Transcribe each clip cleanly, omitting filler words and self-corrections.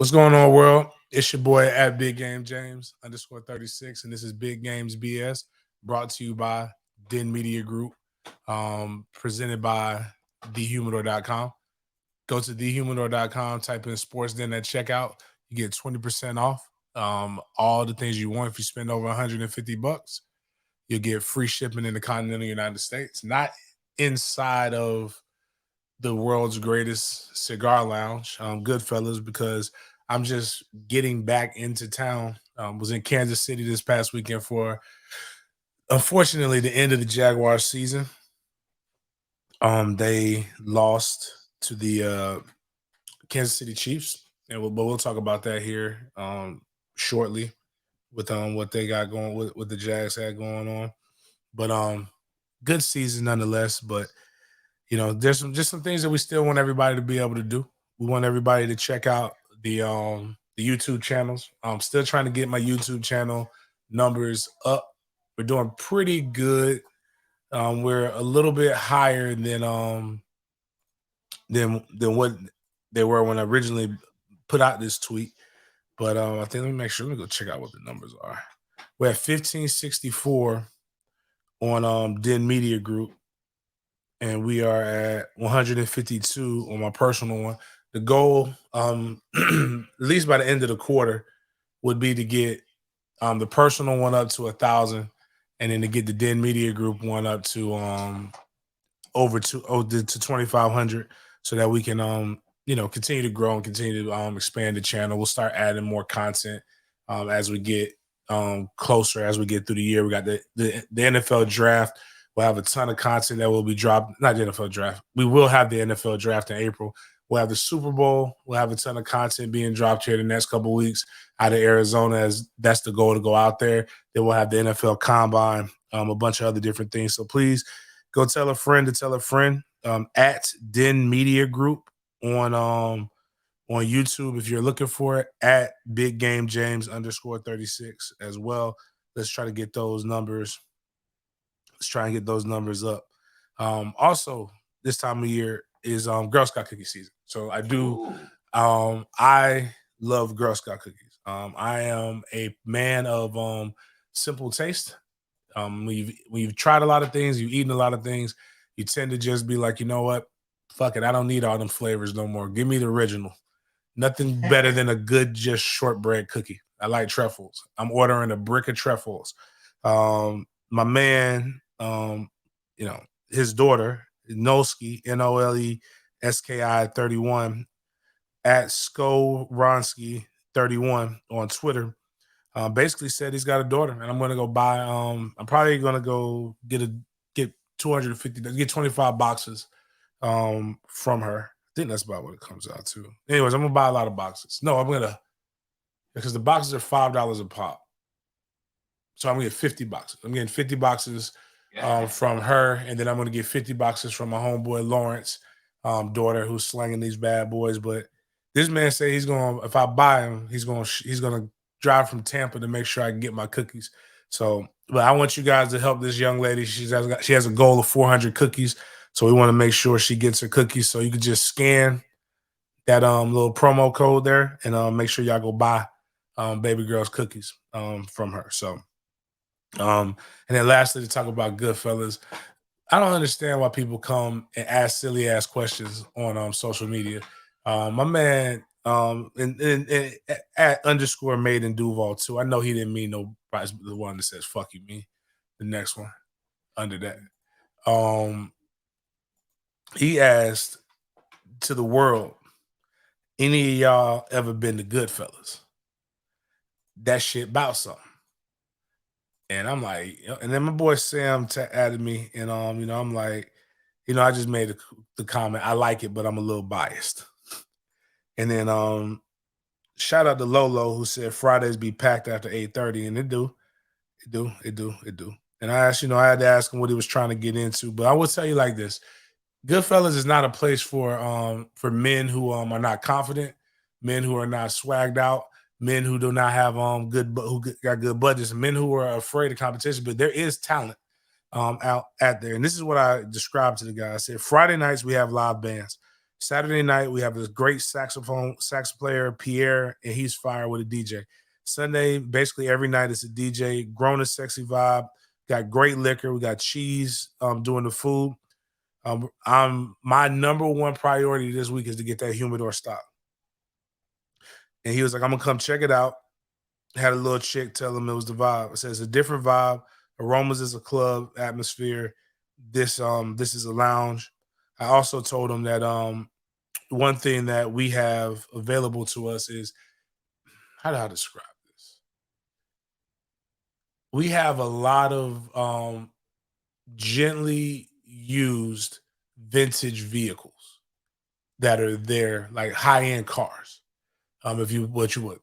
What's going on, world? It's your boy at Big Game James _36, and this is Big Games BS, brought to you by Den Media Group, presented by thehumidor.com. Go to thehumidor.com, type in sports den at checkout. You get 20% off all the things you want. If you spend over $150, you'll get free shipping in the continental United States, not inside of the world's greatest cigar lounge, Goodfellas, because I'm just getting back into town. Was in Kansas City this past weekend for, unfortunately, the end of the Jaguars season. They lost to the Kansas City Chiefs, but we'll talk about that here shortly with what they got going, what the Jags had going on. But good season nonetheless. But there's some things that we still want everybody to be able to do. We want everybody to check out the YouTube channels. I'm still trying to get my YouTube channel numbers up. We're doing pretty good. We're a little bit higher than what they were when I originally put out this tweet. But I think, let me make sure. Let me go check out what the numbers are. We're at 1564 on Den Media Group, and we are at 152 on my personal one. The goal, at least by the end of the quarter, would be to get the personal one up to 1,000, and then to get the Den Media Group one up to over to 2,500, so that we can continue to grow and continue to expand the channel. We'll start adding more content as we get closer, as we get through the year. We got the NFL draft. We'll have a ton of content that will be dropped. Not the NFL draft. We will have the NFL draft in April. We'll have the Super Bowl. We'll have a ton of content being dropped here the next couple of weeks out of Arizona, as that's the goal, to go out there. Then we'll have the NFL Combine, a bunch of other different things. So please go tell a friend to tell a friend at Den Media Group on YouTube if you're looking for it, at Big Game James _36 as well. Let's try to get those numbers. Let's try and get those numbers up. Also, this time of year is Girl Scout cookie season. So I love Girl Scout cookies. I am a man of simple taste. When you've tried a lot of things, you've eaten a lot of things, you tend to just be like, you know what? Fuck it. I don't need all them flavors no more. Give me the original. Nothing better than a good just shortbread cookie. I like truffles. I'm ordering a brick of truffles. My man, his daughter, Noski, NOLESKI 31, at Skoronsky 31 on Twitter, basically said he's got a daughter, and I'm going to go buy. I'm probably going to go get 250, get 25 boxes from her. I think that's about what it comes out to. Anyways, I'm gonna buy a lot of boxes. No, because the boxes are $5 a pop. So I'm gonna get 50 boxes. I'm getting 50 boxes from her, and then I'm gonna get 50 boxes from my homeboy Lawrence, daughter, who's slanging these bad boys. But this man said he's gonna, if I buy him, he's gonna drive from Tampa to make sure I can get my cookies. So, but I want you guys to help this young lady. She has a goal of 400 cookies. So we want to make sure she gets her cookies. So you can just scan that little promo code there, and make sure y'all go buy baby girl's cookies from her. So and then lastly, to talk about Goodfellas, I don't understand why people come and ask silly ass questions on social media. My man and at _made in Duval too. I know he didn't mean no, the one that says fuck you mean the next one under that. He asked to the world, any of y'all ever been to Goodfellas? That shit about something. And I'm like, and then my boy Sam added me, and I'm like, I just made the comment, I like it, but I'm a little biased. And then shout out to Lolo, who said Fridays be packed after 8:30, and it do. And I asked, I had to ask him what he was trying to get into, but I will tell you like this. Goodfellas is not a place for men who are not confident, men who are not swagged out, men who do not have got good budgets, men who are afraid of competition. But there is talent out there, and this is what I described to the guy. I said Friday nights we have live bands, Saturday night, we have this great sax player, Pierre, and he's fire with a DJ. Sunday, basically every night it's a DJ, grown and sexy vibe. Got great liquor. We got cheese doing the food. I'm my number one priority this week is to get that humidor stock. And he was like, I'm gonna come check it out. Had a little chick tell him it was the vibe. I said it's a different vibe. Aromas is a club atmosphere. This is a lounge. I also told him that one thing that we have available to us is how do I describe this? We have a lot of gently used vintage vehicles that are there, like high-end cars. If you what you would,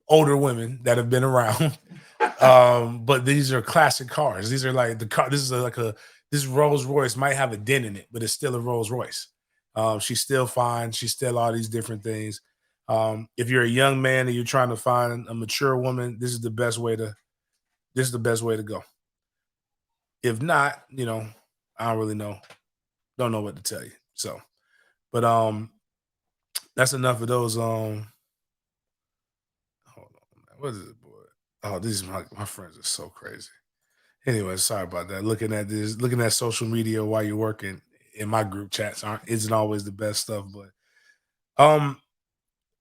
older women that have been around. But these are classic cars. These are like the car. This Rolls Royce might have a dent in it, but it's still a Rolls Royce. She's still fine. She's still all these different things. If you're a young man and you're trying to find a mature woman, this is the best way to go. If not, I don't really know. Don't know what to tell you. So, but that's enough of those. Hold on, man. What is it, boy? Oh, these my friends are so crazy. Anyway, sorry about that. Looking at social media while you're working in my group chats isn't always the best stuff. But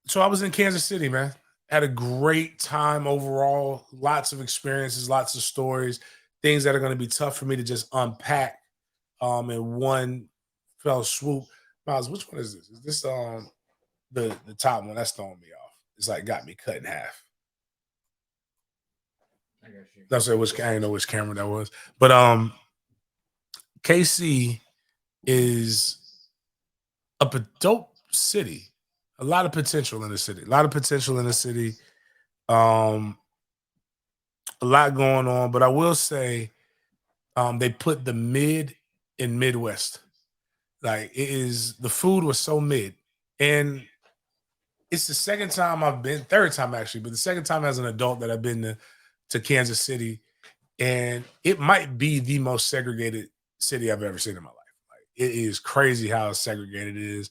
so I was in Kansas City, man. Had a great time overall. Lots of experiences, lots of stories, things that are going to be tough for me to just unpack in one fell swoop. Miles, which one is this? Is this the top one? That's throwing me off. It's like got me cut in half. That's which I didn't know which camera that was. But KC is a dope city. A lot of potential in the city. A lot of potential in the city. A lot going on. But I will say they put the mid in Midwest. Like the food was so mid. And it's the third time actually, but the second time as an adult that I've been to Kansas City. And it might be the most segregated city I've ever seen in my life. Like it is crazy how segregated it is.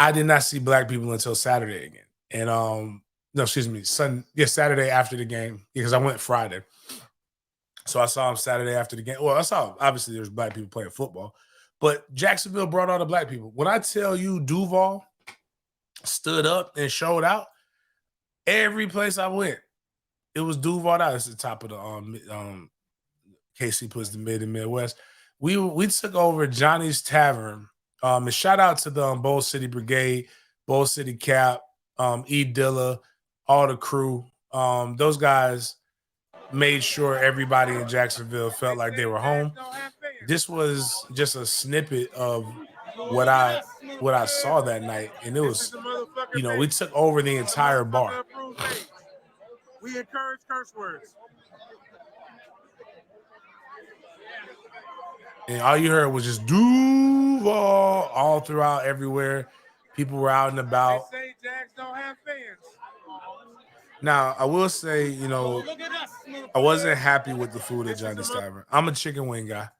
I did not see black people until Saturday again. And no, excuse me, Saturday after the game, because I went Friday. So I saw him Saturday after the game. Well, I saw obviously there's black people playing football, but Jacksonville brought all the black people. When I tell you Duval stood up and showed out, every place I went, it was Duval out. It's the top of the KC puts the mid and Midwest. We took over Johnny's Tavern. And shout out to the Bowl City Brigade, Bowl City Cap, E Dilla, all the crew. Those guys made sure everybody in Jacksonville felt like they were home. This was just a snippet of what I saw that night, and it was, we took over the entire bar. We encourage curse words. And all you heard was just Duval all throughout everywhere. People were out and about. They say Jags don't have fans. Now, I will say, I wasn't happy with the food at Johnny's Tavern. I'm a chicken wing guy,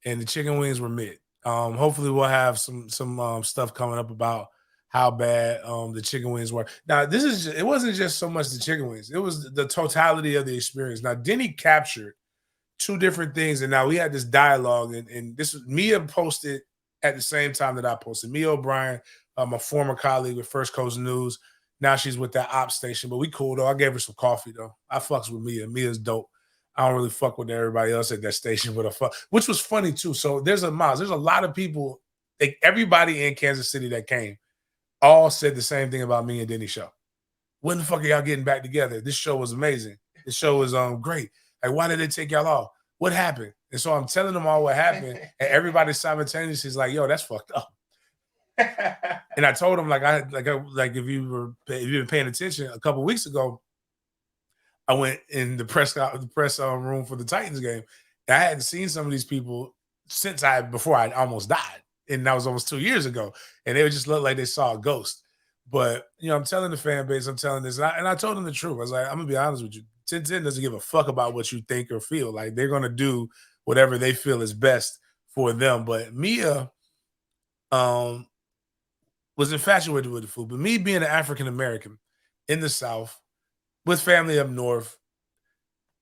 and the chicken wings were mid. Hopefully we'll have some stuff coming up about how bad the chicken wings were. Now, it wasn't just so much the chicken wings. It was the totality of the experience. Now, Denny captured two different things, and now we had this dialogue, and this was Mia posted at the same time that I posted. Mia O'Brien, my former colleague with First Coast News. Now she's with that ops station, but we cool though. I gave her some coffee though. I fucks with Mia. Mia's dope. I don't really fuck with everybody else at that station, but I fuck, which was funny too. So there's a lot of people, like everybody in Kansas City that came, all said the same thing about me and Denny show. When the fuck are y'all getting back together? This show was amazing. This show was great. Like, why did they take y'all off? What happened? And so I'm telling them all what happened, and everybody simultaneously is like, "Yo, that's fucked up." And I told him, if you've been paying attention, a couple weeks ago, I went in the press room for the Titans game. And I hadn't seen some of these people before I almost died, and that was almost 2 years ago. And they would just look like they saw a ghost. But I'm telling the fan base, I'm telling this, and I told them the truth. I was like, I'm gonna be honest with you. 10-10 doesn't give a fuck about what you think or feel. Like, they're gonna do whatever they feel is best for them. But Mia was infatuated with the food. But me being an African American in the South with family up north,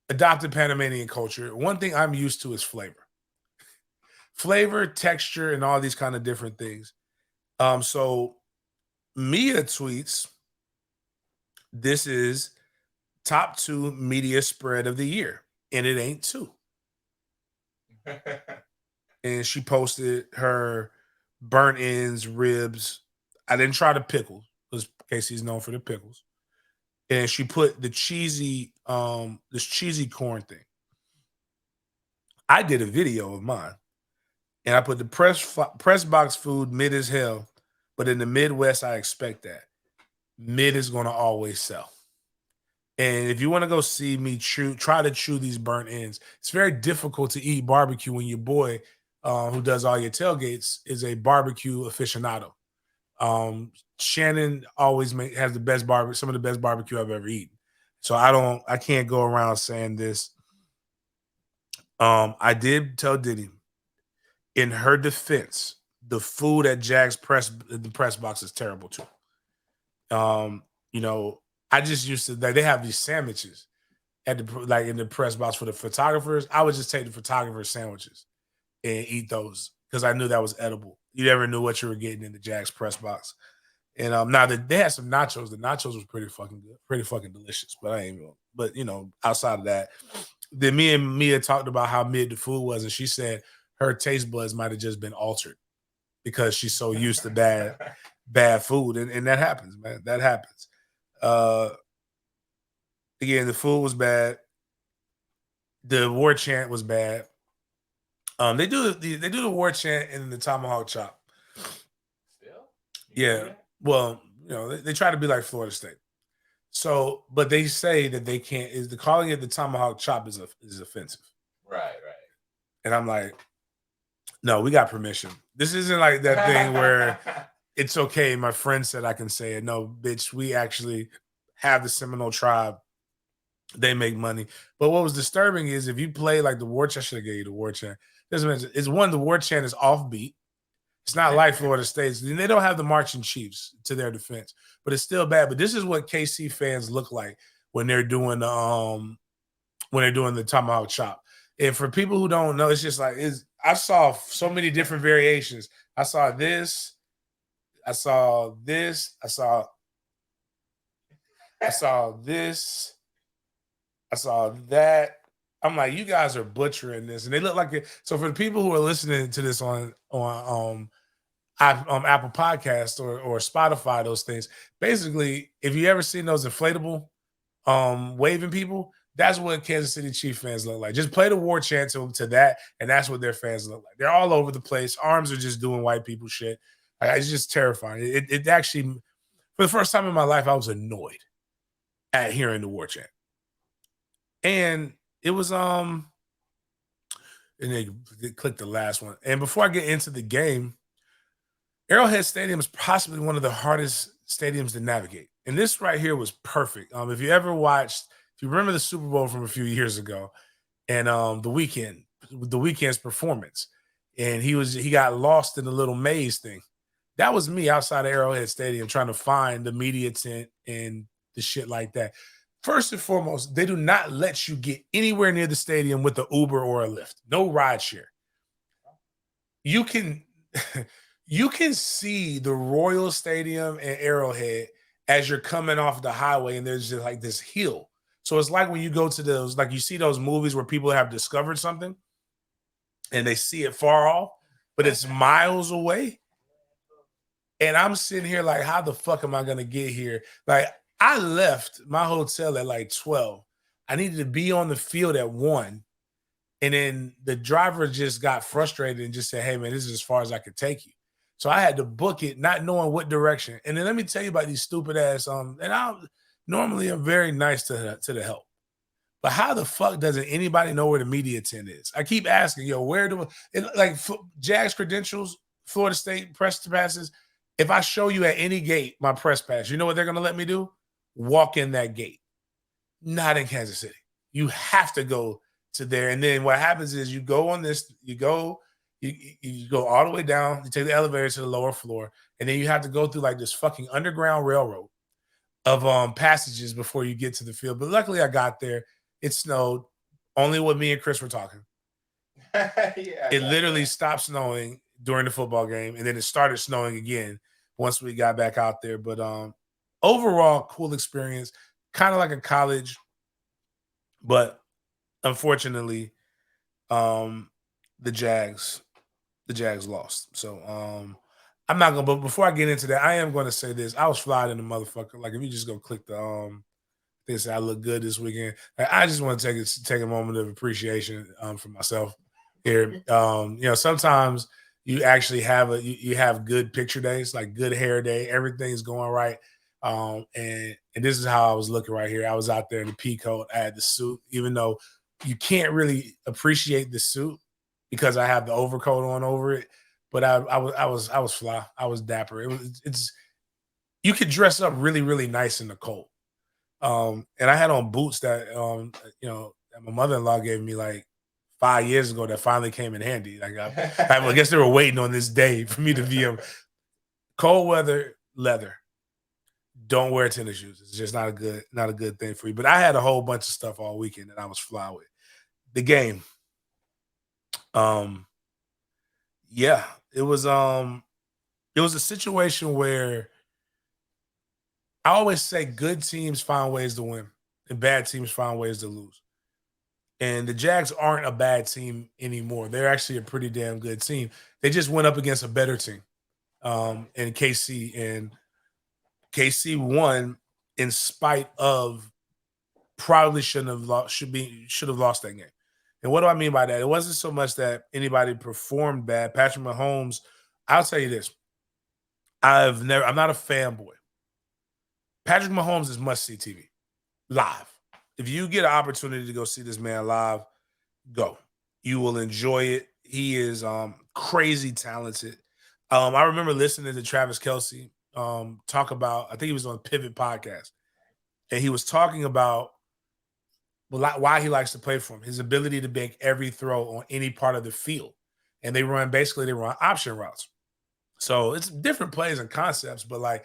adopted Panamanian culture, one thing I'm used to is flavor, texture, and all these kind of different things. So Mia tweets, this is top 2 media spread of the year, and it ain't 2. And she posted her burnt ends, ribs. I didn't try the pickles because Casey's known for the pickles. And she put the cheesy, this cheesy corn thing. I did a video of mine, and I put the press box food mid as hell, but in the Midwest, I expect that. Mid is going to always sell. And if you want to go see me try to chew these burnt ends, it's very difficult to eat barbecue when your boy, who does all your tailgates, is a barbecue aficionado. Shannon always has the best some of the best barbecue I've ever eaten. So I can't go around saying this. I did tell Diddy, in her defense, the food at Jags the press box is terrible too. You know, I just used to they have these sandwiches at in the press box for the photographers. I would just take the photographer's sandwiches and eat those because I knew that was edible. You never knew what you were getting in the Jags press box. And now that they had some nachos, the nachos was pretty fucking good, pretty fucking delicious. But I ain't even. But outside of that, then me and Mia talked about how mid the food was, and she said her taste buds might have just been altered because she's so used to bad food, and that happens, man. That happens. Again, the food was bad. The war chant was bad. They do the war chant in the tomahawk chop. Still? Yeah. Well, they try to be like Florida State. So, but they say that they can't. Calling it the tomahawk chop is offensive. Right. And I'm like, no, we got permission. This isn't like that thing where it's okay. My friend said I can say it. No, bitch, we actually have the Seminole tribe. They make money. But what was disturbing is if you play like the war chant, I should have gave you the war chant. It's one, the war chant is offbeat. It's not like Florida State's. They don't have the marching chiefs to their defense, but it's still bad. But this is what KC fans look like when they're doing the tomahawk chop. And for people who don't know, it's just like I saw so many different variations. I saw this. I saw this. I saw this. I saw that. I'm like, you guys are butchering this, and they look like it. So for the people who are listening to this on Apple Podcasts or Spotify, those things, basically, if you ever seen those inflatable waving people, that's what Kansas City Chiefs fans look like. Just play the war chant to that, and that's what their fans look like. They're all over the place. Arms are just doing white people shit. It's just terrifying. It actually, for the first time in my life, I was annoyed at hearing the war chant. And it was and they clicked the last one. And before I get into the game, Arrowhead Stadium is possibly one of the hardest stadiums to navigate. And this right here was perfect. If you remember the Super Bowl from a few years ago, and the Weeknd's performance, and he got lost in the little maze thing. That was me outside of Arrowhead Stadium trying to find the media tent and the shit like that. First and foremost, they do not let you get anywhere near the stadium with an Uber or a Lyft. No ride share. You can see the Royal Stadium and Arrowhead as you're coming off the highway, and there's just like this hill. So it's like when you go to those, like you see those movies where people have discovered something and they see it far off, but it's miles away. And I'm sitting here like, how the fuck am I going to get here? Like, I left my hotel at like 12. I needed to be on the field at 1. And then the driver just got frustrated and just said, hey, man, this is as far as I could take you. So I had to book it, not knowing what direction. And then let me tell you about these stupid ass, and I'm very nice to the help. But how the fuck doesn't anybody know where the media tent is? I keep asking, where do Jags credentials, Florida State press passes? If I show you at any gate my press pass, you know what they're going to let me do? Walk in that gate. Not in Kansas City. You have to go to there. And then what happens is you go You go all the way down, you take the elevator to the lower floor, and then you have to go through like this fucking underground railroad of passages before you get to the field. But luckily I got there. It snowed. Only what me and Chris were talking. Yeah, It literally stopped snowing during the football game, and then it started snowing again once we got back out there. But overall, cool experience, kind of like a college, but unfortunately, the Jags lost. So I'm not gonna. But before I get into that, I am going to say this: I was flying in the motherfucker. Like if you just go click the they say I look good this weekend. Like, I just want to take a moment of appreciation for myself here. Sometimes you actually have you have good picture days, like good hair day. Everything's going right. And this is how I was looking right here. I was out there in the pea coat. I had the suit, even though you can't really appreciate the suit because I have the overcoat on over it. But I was fly. I was dapper. It's you could dress up really, really nice in the cold. And I had on boots that that my mother-in-law gave me like 5 years ago that finally came in handy. Like I guess they were waiting on this day for me to be cold weather leather. Don't wear tennis shoes. It's just not a good thing for you. But I had a whole bunch of stuff all weekend that I was fly with. The game. Yeah, it was a situation where I always say good teams find ways to win and bad teams find ways to lose. And the Jags aren't a bad team anymore. They're actually a pretty damn good team. They just went up against a better team in KC. And KC won in spite of probably should have lost that game. And what do I mean by that? It wasn't so much that anybody performed bad. Patrick Mahomes, I'll tell you this. I'm not a fanboy. Patrick Mahomes is must-see TV live. If you get an opportunity to go see this man live, go. You will enjoy it. He is crazy talented. I remember listening to Travis Kelce talk about, I think he was on Pivot Podcast, and he was talking about why he likes to play for him, his ability to make every throw on any part of the field. And they run option routes. So it's different plays and concepts, but like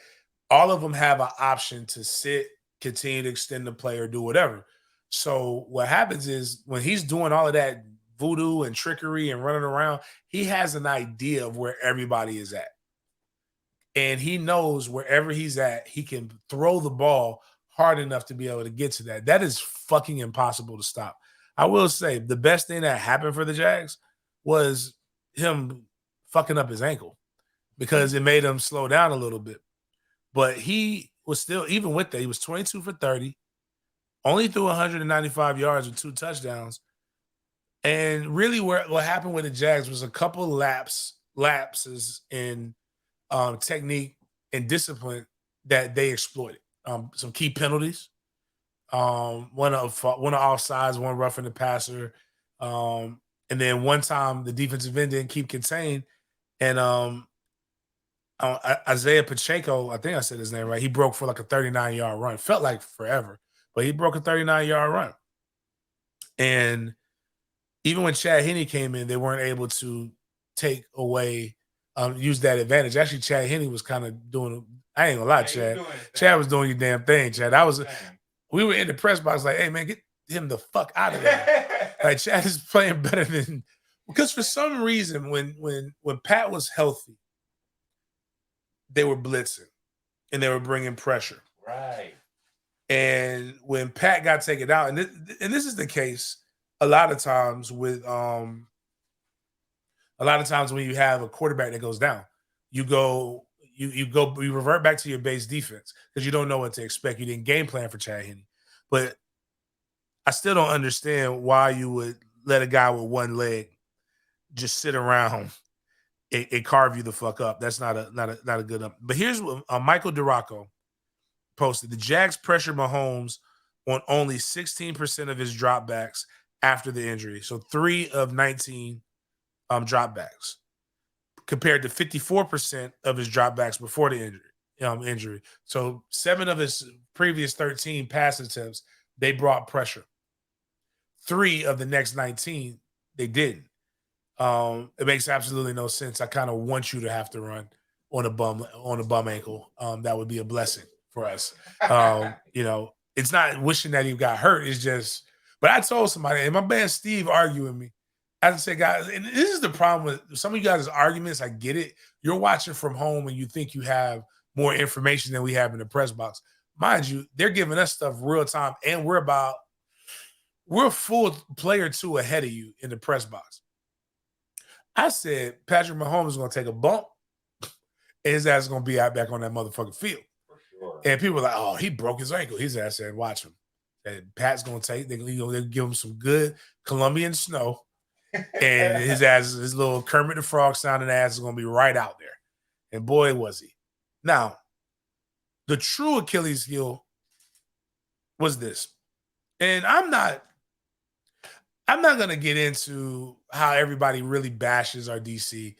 all of them have an option to sit, continue to extend the play, or do whatever. So what happens is when he's doing all of that voodoo and trickery and running around, he has an idea of where everybody is at. And he knows wherever he's at, he can throw the ball hard enough to be able to get to that. That is fucking impossible to stop. I will say the best thing that happened for the Jags was him fucking up his ankle because it made him slow down a little bit. But he was still, even with that, he was 22 for 30, only threw 195 yards with 2 touchdowns. And really what happened with the Jags was a couple lapses in technique and discipline that they exploited. Some key penalties, one of offsides, one roughing the passer, and then one time the defensive end didn't keep contained, and Isaiah Pacheco, I think I said his name right. He broke for like a 39-yard run. Felt like forever, but he broke a 39-yard run. And even when Chad Henne came in, they weren't able to take away, use that advantage. Actually, Chad Henne was kind of doing. I ain't gonna lie, Chad. Chad was doing your damn thing, Chad. We were in the press box like, hey man, get him the fuck out of there. Like Chad is playing better than, because for some reason when Pat was healthy, they were blitzing and they were bringing pressure. Right. And when Pat got taken out, and this is the case a lot of times with when you have a quarterback that goes down, you revert back to your base defense because you don't know what to expect. You didn't game plan for Chad Henne. But I still don't understand why you would let a guy with one leg just sit around and carve you the fuck up. That's not a good up. But here's what Michael Duraco posted. The Jags pressured Mahomes on only 16% of his dropbacks after the injury. So 3 of 19 dropbacks, compared to 54% of his dropbacks before the injury. So 7 of his previous 13 pass attempts, they brought pressure. 3 of the next 19, they didn't. It makes absolutely no sense. I kind of want you to have to run on a bum ankle. That would be a blessing for us. It's not wishing that he got hurt. It's just, but I told somebody, and my man Steve arguing me. As I said, guys, and this is the problem with some of you guys' arguments. I get it. You're watching from home and you think you have more information than we have in the press box. Mind you, they're giving us stuff real time, and we're a full player two ahead of you in the press box. I said Patrick Mahomes is going to take a bump, and his ass is going to be out back on that motherfucking field. Sure. And people are like, "Oh, he broke his ankle." His ass said, "Watch him." And Pat's going to take. They'll give him some good Colombian snow, and his little Kermit the Frog sounding ass is going to be right out there. And boy, was he! Now, the true Achilles heel was this, and I'm not going to get into how everybody really bashes our DC.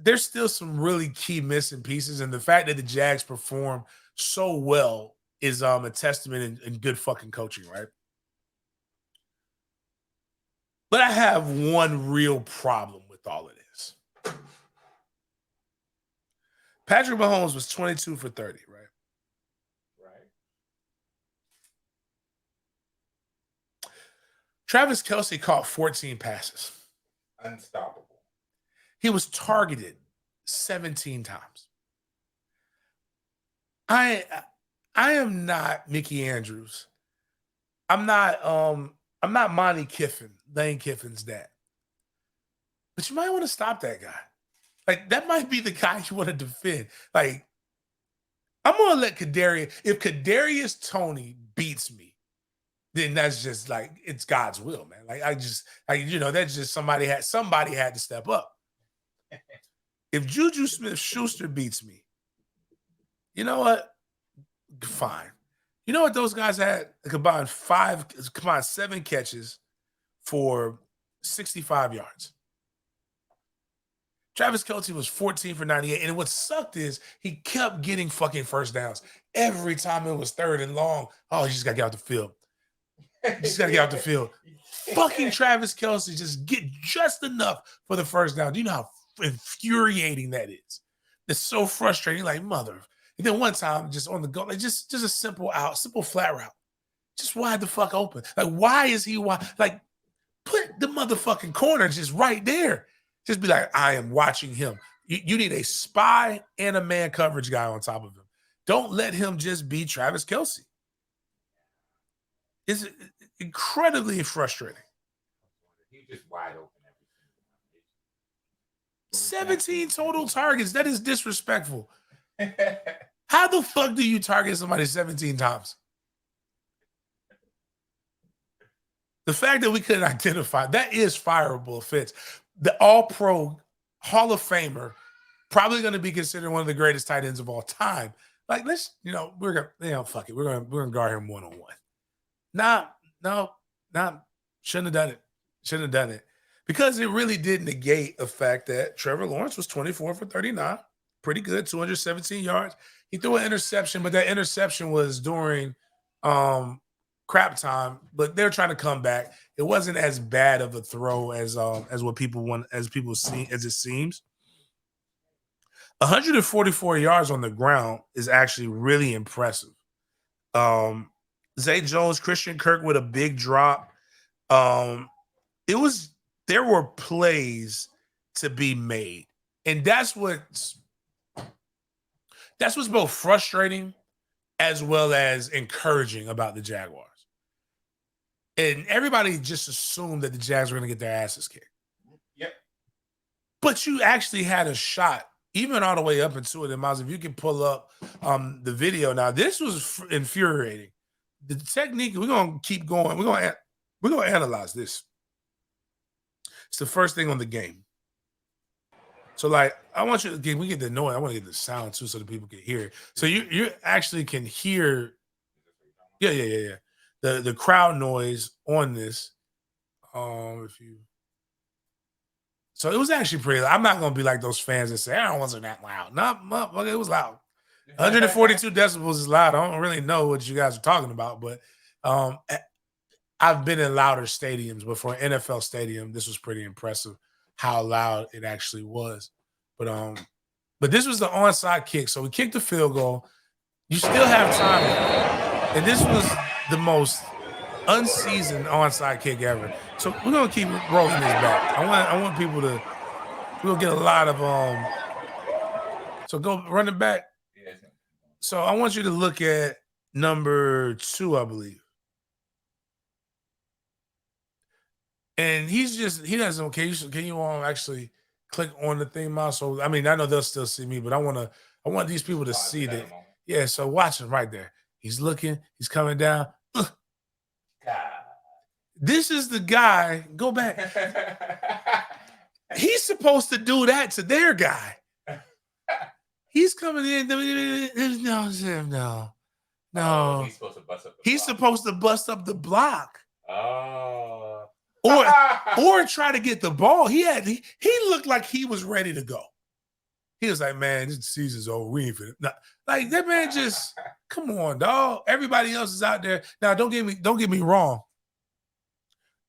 There's still some really key missing pieces, and the fact that the Jags perform so well is a testament and good fucking coaching, right? But I have one real problem with all of this. Patrick Mahomes was 22 for 30, right? Right. Travis Kelce caught 14 passes. Unstoppable. He was targeted 17 times. I am not Mickey Andrews. I'm not Monty Kiffin, Lane Kiffin's dad. But you might want to stop that guy. Like, that might be the guy you want to defend. Like, I'm gonna let if Kadarius Toney beats me, then that's just like, it's God's will, man. That's just somebody had to step up. If Juju Smith-Schuster beats me, you know what? Fine. You know what those guys had? Combined 7 catches for 65 yards. Travis Kelce was 14 for 98. And what sucked is he kept getting fucking first downs. Every time it was 3rd and long, oh, you just got to get out the field. Fucking Travis Kelce just get just enough for the first down. Do you know how infuriating that is? It's so frustrating. Like, mother. And then one time, just on the go, like just a simple flat route. Just wide the fuck open. Like, why is he wide? Like, put the motherfucking corner just right there. Just be like, I am watching him. You need a spy and a man coverage guy on top of him. Don't let him just be Travis Kelce. It's incredibly frustrating. He's just wide open. 17 total targets. That is disrespectful. How the fuck do you target somebody 17 times? The fact that we couldn't identify, that is fireable offense. The All-Pro Hall of Famer, probably going to be considered one of the greatest tight ends of all time. Like, we're gonna guard him one-on-one. Shouldn't have done it. Because it really did negate the fact that Trevor Lawrence was 24 for 39. Pretty good, 217 yards. He threw an interception, but that interception was during crap time. But they're trying to come back. It wasn't as bad of a throw as what people want, as it seems. 144 yards on the ground is actually really impressive. Zay Jones, Christian Kirk with a big drop. There were plays to be made. And that's what's both frustrating as well as encouraging about the Jaguars. And everybody just assumed that the Jags were going to get their asses kicked. Yep. But you actually had a shot, even all the way up into it. And Miles, if you can pull up the video now, this was infuriating. The technique, we're going to keep going. We're going to analyze this. It's the first thing on the game. So, like, I want you to we get the noise. I want to get the sound too, so that people can hear it. So you actually can hear, yeah. The crowd noise on this. So it was actually pretty loud. I'm not gonna be like those fans that say, "I wasn't that loud." No, it was loud. 142 decibels is loud. I don't really know what you guys are talking about, but I've been in louder stadiums, but for an NFL stadium, this was pretty impressive. how loud it actually was. But this was the onside kick. So we kicked the field goal. You still have time left. And this was the most unseasoned onside kick ever. So we're gonna keep rolling this back. I want people to we'll get a lot of so go run it back. So I want you to look at number 2, I believe. And he doesn't can you actually click on the thing mouse? So I mean, I know they'll still see me, but I want these people to see that. Yeah, so watch him right there. He's looking, he's coming down. This is the guy. Go back. He's supposed to do that to their guy. He's coming in. No. Oh, he's supposed to bust up the block. He's supposed to bust up the block. Oh. Or try to get the ball. He looked like he was ready to go. He was like, man, this season's over. We ain't finna. Nah, like that man just come on, dog. Everybody else is out there. Now, don't get me wrong.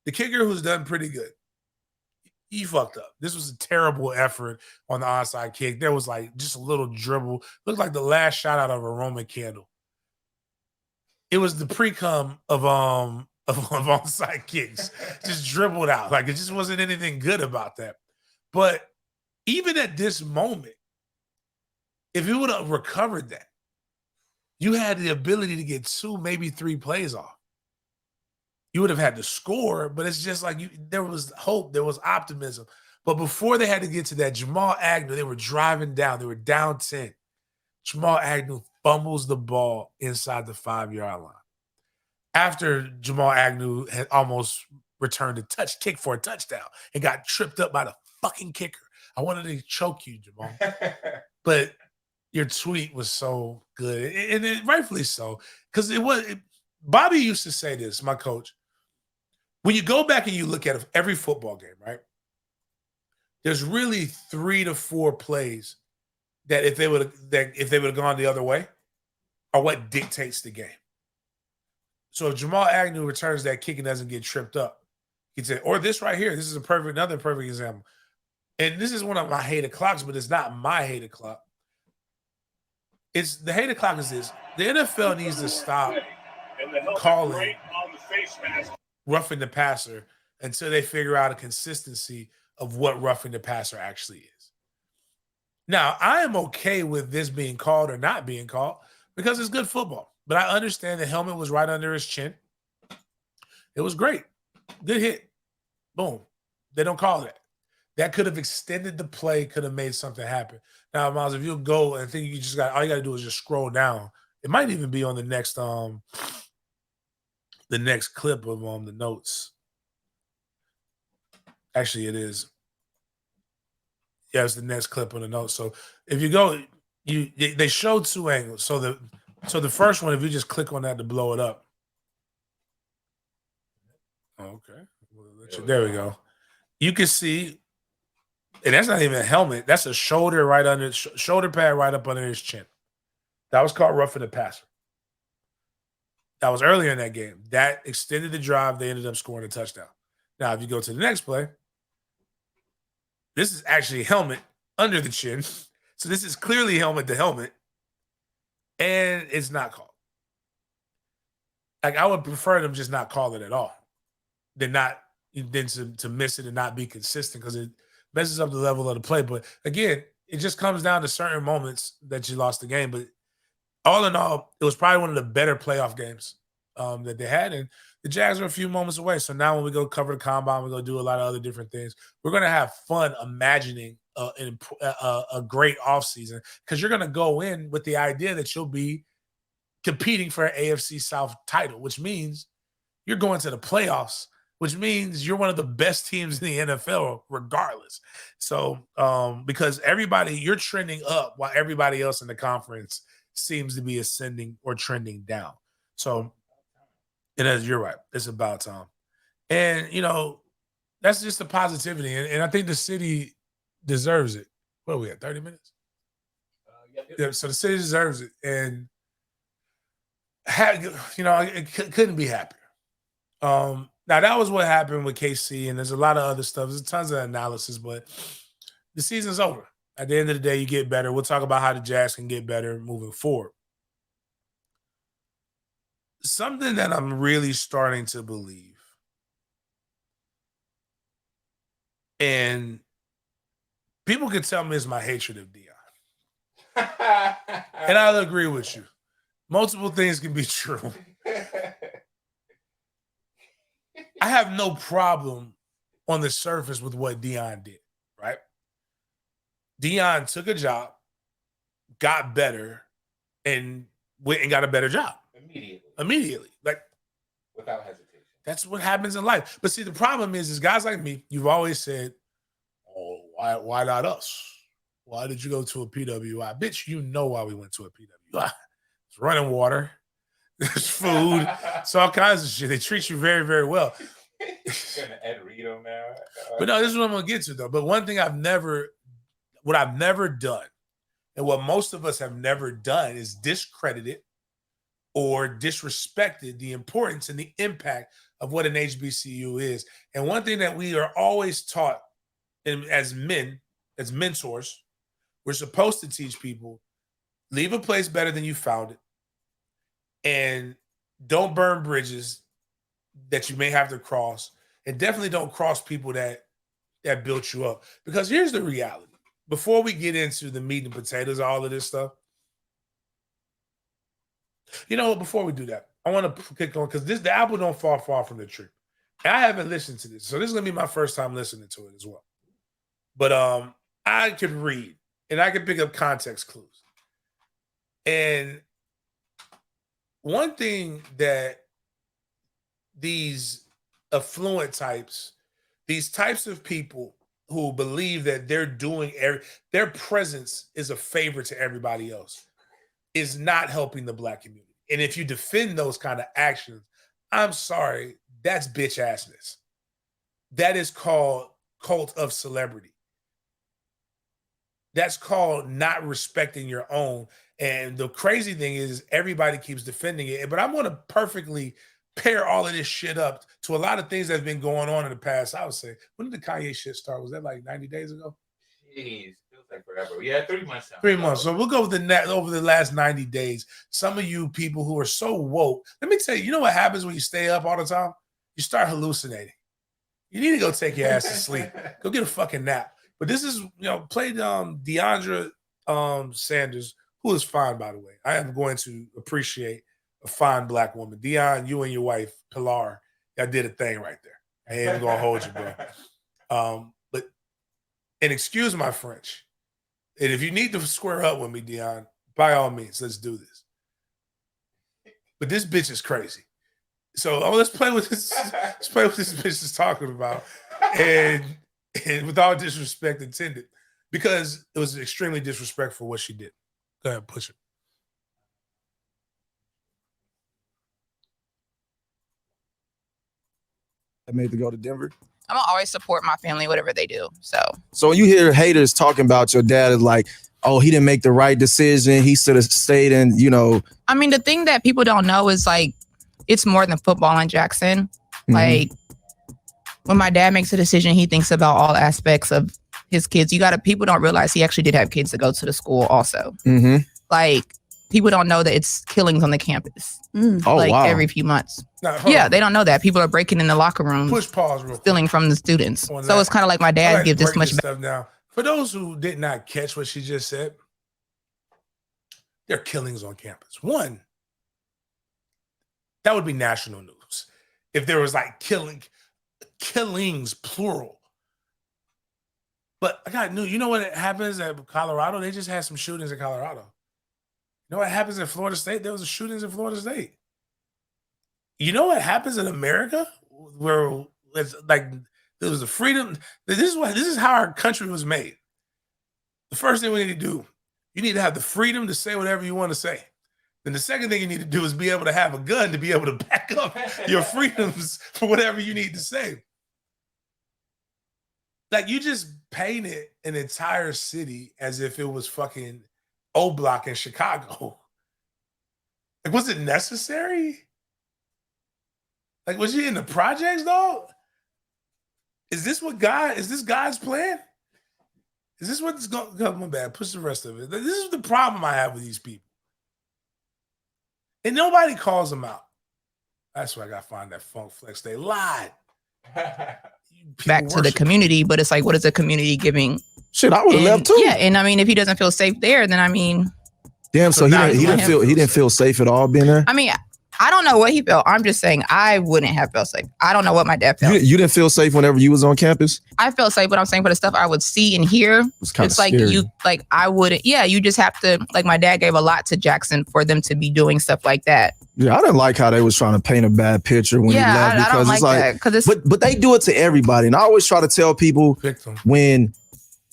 The kicker who's done pretty good. He fucked up. This was a terrible effort on the onside kick. There was like just a little dribble. Looked like the last shot out of a Roman candle. It was the pre-cum of onside kicks. Just dribbled out. Like it just wasn't anything good about that. But even at this moment, if you would have recovered that, you had the ability to get 2, maybe 3 plays off. You would have had to score, but it's just like there was hope, there was optimism. But before they had to get to that, Jamal Agnew, they were driving down. They were down 10. Jamal Agnew fumbles the ball inside the 5-yard line. After Jamal Agnew had almost returned a kick for a touchdown and got tripped up by the fucking kicker. I wanted to choke you, Jamal. But your tweet was so good, and rightfully so, because Bobby used to say this, my coach. When you go back and you look at every football game, right? There's really 3 to 4 plays that if they would have gone the other way, are what dictates the game. So if Jamal Agnew returns that kick and doesn't get tripped up, he'd say, or this right here, this is another perfect example. And this is one of my hated clocks, but it's not my hated clock. It's the hated clock is this. The NFL needs to stop calling roughing the passer until they figure out a consistency of what roughing the passer actually is. Now, I am okay with this being called or not being called because it's good football. But I understand the helmet was right under his chin. It was great. Good hit. Boom. They don't call that. That could have extended the play, could have made something happen. Now, Miles, if you go and think all you got to do is just scroll down. It might even be on the next clip of the notes. Actually, it is. Yeah, it's the next clip on the notes. So if you go, they showed 2 angles. So the first one, if you just click on that to blow it up. Okay. There we go. You can see, and that's not even a helmet. That's a shoulder pad right up under his chin. That was called roughing the passer. That was earlier in that game. That extended the drive. They ended up scoring a touchdown. Now, if you go to the next play, this is actually helmet under the chin. So this is clearly helmet to helmet. And it's not called. Like, I would prefer them just not call it at all than to miss it and not be consistent because it messes up the level of the play. But again, it just comes down to certain moments that you lost the game. But all in all, it was probably one of the better playoff games that they had. And the Jags are a few moments away. So now when we go cover the combine, we're going to do a lot of other different things. We're going to have fun imagining a great offseason because you're going to go in with the idea that you'll be competing for an AFC South title, which means you're going to the playoffs, which means you're one of the best teams in the NFL regardless. So because you're trending up while everybody else in the conference seems to be ascending or trending down. So you're right. It's about time. And, that's just the positivity. And I think the city deserves it. What are we at, 30 minutes? Yeah, so the city deserves it. And, couldn't be happier. Now, Now, that was what happened with KC, and there's a lot of other stuff. There's tons of analysis, but the season's over. At the end of the day, you get better. We'll talk about how the Jazz can get better moving forward. Something that I'm really starting to believe, and people can tell me it's my hatred of Deion. And I'll agree with you. Multiple things can be true. I have no problem on the surface with what Deion did, right? Deion took a job, got better, and went and got a better job. Immediately. Like, without hesitation. That's what happens in life. But see, the problem is guys like me, you've always said, oh, why not us? Why did you go to a PWI? Bitch, you know why we went to a PWI. It's running water. There's food. It's all kinds of shit. They treat you very, very well. Gonna Ed Reed on now. But no, this is what I'm gonna get to though. But one thing I've never done, and what most of us have never done, is discredited or disrespected the importance and the impact of what an HBCU is. And one thing that we are always taught as men, as mentors, we're supposed to teach people, leave a place better than you found it, and don't burn bridges that you may have to cross, and definitely don't cross people that built you up. Because here's the reality. Before we get into the meat and potatoes, all of this stuff, you know what, before we do that, I want to kick on, because the apple don't fall far from the tree. And I haven't listened to this, so this is going to be my first time listening to it as well. But I could read, and I could pick up context clues. And one thing that these affluent types, these types of people who believe that they're doing their presence is a favor to everybody else, is not helping the Black community. And if you defend those kind of actions, I'm sorry, that's bitch assness. That is called cult of celebrity. That's called not respecting your own. And the crazy thing is everybody keeps defending it. But I'm going to perfectly pair all of this shit up to a lot of things that's been going on in the past. I would say, when did the Kanye shit start? Was that like 90 days ago? Jeez, feels like forever. Yeah, 3 months now. 3 months. So we'll go with over the last 90 days. Some of you people who are so woke, let me tell you, you know what happens when you stay up all the time? You start hallucinating. You need to go take your ass to sleep. Go get a fucking nap. But this is, played Deandra Sanders, who is fine, by the way. I am going to appreciate a fine Black woman. Deion, you and your wife, Pilar, y'all did a thing right there. I ain't even going to hold you, bro. And excuse my French. And if you need to square up with me, Deion, by all means, let's do this. But this bitch is crazy. So let's play with this. Let's play what this bitch is talking about. And with all disrespect intended, because it was extremely disrespectful what she did. Go ahead, push it. I made to go to Denver. I'm gonna always support my family, whatever they do. So when you hear haters talking about your dad, is like, oh, he didn't make the right decision. He should have stayed in, I mean, the thing that people don't know is like, it's more than football in Jackson. Mm-hmm. Like, when my dad makes a decision, he thinks about all aspects of his kids. People don't realize he actually did have kids that go to the school also. Mm-hmm. Like, people don't know that it's killings on the campus. Wow. Every few months. They don't know that. People are breaking in the locker room. Push pause real quick. Stealing from the students. So it's kind of like my dad gives this much stuff now. For those who did not catch what she just said, there are killings on campus. One, that would be national news. If there was like killings, plural. But I got news. You know what happens at Colorado? They just had some shootings in Colorado. You know what happens in Florida State? There was shootings in Florida State. You know what happens in America? Where it's like there was a freedom. This is how our country was made. The first thing we need to do, you need to have the freedom to say whatever you want to say. Then the second thing you need to do is be able to have a gun to be able to back up your freedoms for whatever you need to say. Like, you just painted an entire city as if it was fucking O Block in Chicago. Like, was it necessary? Like, was you in the projects, dog? Is this God's plan? Is this what's going to come bad? Push the rest of it. This is the problem I have with these people. And nobody calls them out. That's why I got to find that funk flex. They lied. Back to the community, but it's like, what is the community giving? Shit, I would have left too. Yeah, and I mean, if he doesn't feel safe there, then I mean, damn. So he didn't feel safe at all being there. I mean, I don't know what he felt. I'm just saying I wouldn't have felt safe. I don't know what my dad felt. You didn't feel safe whenever you was on campus? I felt safe, but I'm saying for the stuff I would see and hear, it's like scary. I wouldn't. Yeah, you just have to. Like my dad gave a lot to Jackson for them to be doing stuff like that. Yeah, I didn't like how they was trying to paint a bad picture when he left because I don't it's like that. But they do it to everybody, and I always try to tell people when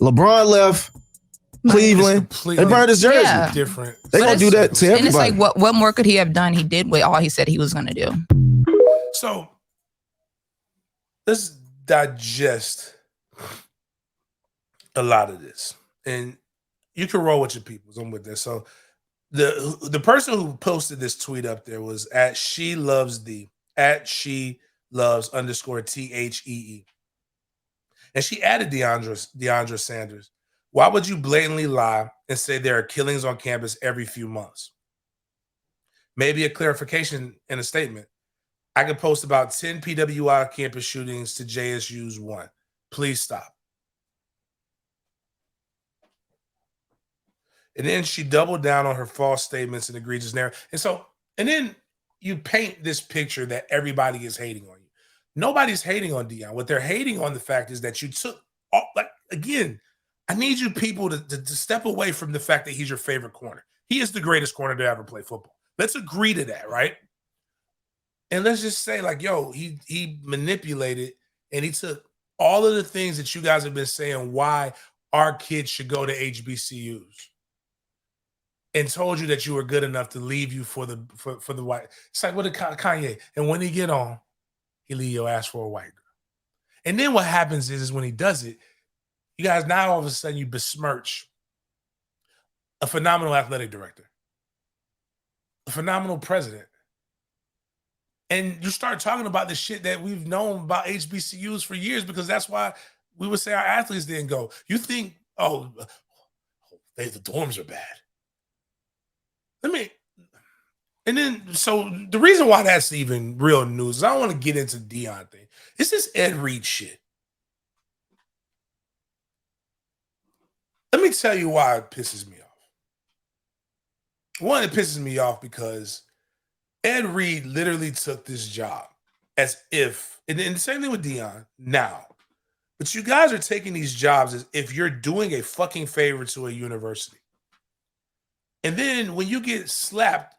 LeBron left Cleveland, they burned his jersey. Yeah. Different. They gonna do that to everybody. And it's like, what more could he have done? He did what all he said he was gonna do. So let's digest a lot of this, and you can roll with your peoples. I'm with this. So the person who posted this tweet up there was at @SheLovesThee @SheLoves_THEE, and she added Deandra Sanders. Why would you blatantly lie and say there are killings on campus every few months? Maybe a clarification in a statement. I could post about 10 PWI campus shootings to JSU's 1. Please stop. And then she doubled down on her false statements and egregious narrative. And then you paint this picture that everybody is hating on you. Nobody's hating on Deion. What they're hating on the fact is that you took, again, I need you people to step away from the fact that he's your favorite corner. He is the greatest corner to ever play football. Let's agree to that, right? And let's just say, like, yo, he manipulated and he took all of the things that you guys have been saying why our kids should go to HBCUs and told you that you were good enough to leave you for the white. It's like, what did Kanye? And when he get on, he leave your ass for a white girl. And then what happens is when he does it, you guys now all of a sudden you besmirch a phenomenal athletic director, a phenomenal president. And you start talking about the shit that we've known about HBCUs for years because that's why we would say our athletes didn't go. You think, the dorms are bad. And then, so the reason why that's even real news is I don't want to get into Deion thing. It's this Ed Reed shit. Let me tell you why it pisses me off. One, it pisses me off because Ed Reed literally took this job as if, and the same thing with Deion now, but you guys are taking these jobs as if you're doing a fucking favor to a university. And then when you get slapped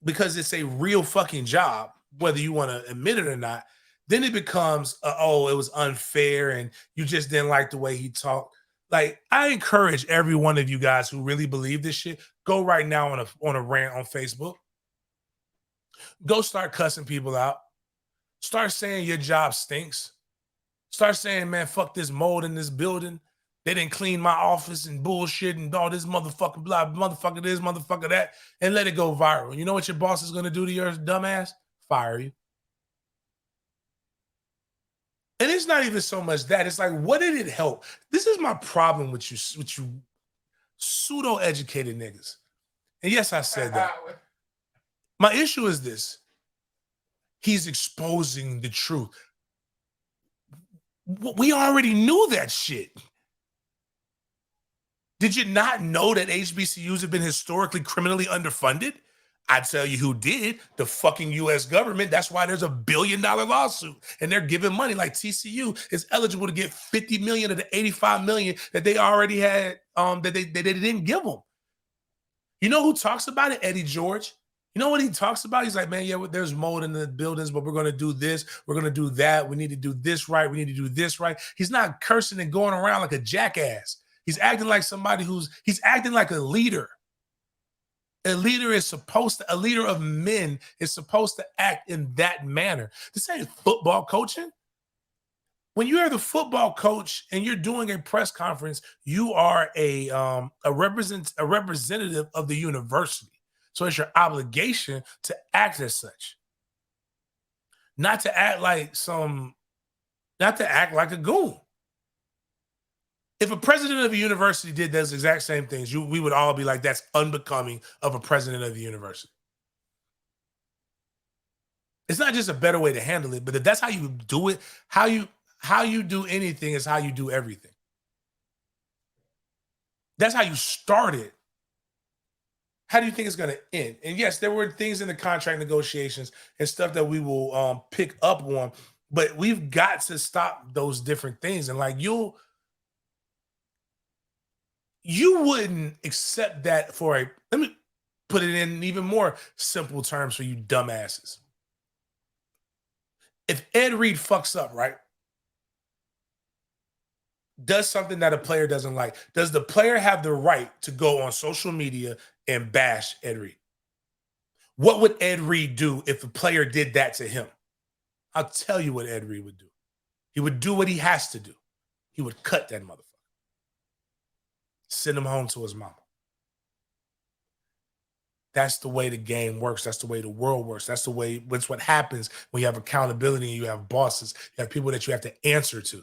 because it's a real fucking job, whether you want to admit it or not, then it becomes, it was unfair and you just didn't like the way he talked. Like, I encourage every one of you guys who really believe this shit, go right now on a rant on Facebook. Go start cussing people out. Start saying your job stinks. Start saying, man, fuck this mold in this building. They didn't clean my office and bullshit and all this motherfucking blah, motherfucker this, motherfucker that, and let it go viral. You know what your boss is going to do to your dumbass? Fire you. And it's not even so much that. It's like, what did it help? This is my problem with you pseudo-educated niggas. And yes, I said that. My issue is this. He's exposing the truth. We already knew that shit. Did you not know that HBCUs have been historically criminally underfunded? I tell you who did, the fucking U.S. government. That's why there's $1 billion lawsuit and they're giving money. Like TCU is eligible to get $50 million of the $85 million that they already had, that they didn't give them. You know who talks about it? Eddie George. You know what he talks about? He's like, man, yeah, there's mold in the buildings, but we're going to do this. We're going to do that. We need to do this right. We need to do this right. He's not cursing and going around like a jackass. He's acting like somebody he's acting like a leader. A leader of men is supposed to act in that manner. This ain't football coaching. When you're the football coach and you're doing a press conference, you are a representative of the university. So it's your obligation to act as such. not to act like a goon. If a president of a university did those exact same things, we would all be like, that's unbecoming of a president of the university. It's not just a better way to handle it, but if that's how you do it, how you do anything is how you do everything. That's how you start it. How do you think it's going to end? And yes, there were things in the contract negotiations and stuff that we will pick up on, but we've got to stop those different things. And like you wouldn't accept that let me put it in even more simple terms for you dumbasses. If Ed Reed fucks up, right? Does something that a player doesn't like, does the player have the right to go on social media and bash Ed Reed? What would Ed Reed do if a player did that to him? I'll tell you what Ed Reed would do. He would do what he has to do. He would cut that motherfucker. Send him home to his mama. That's the way the game works. That's the way the world works. That's what happens when you have accountability and you have bosses. You have people that you have to answer to.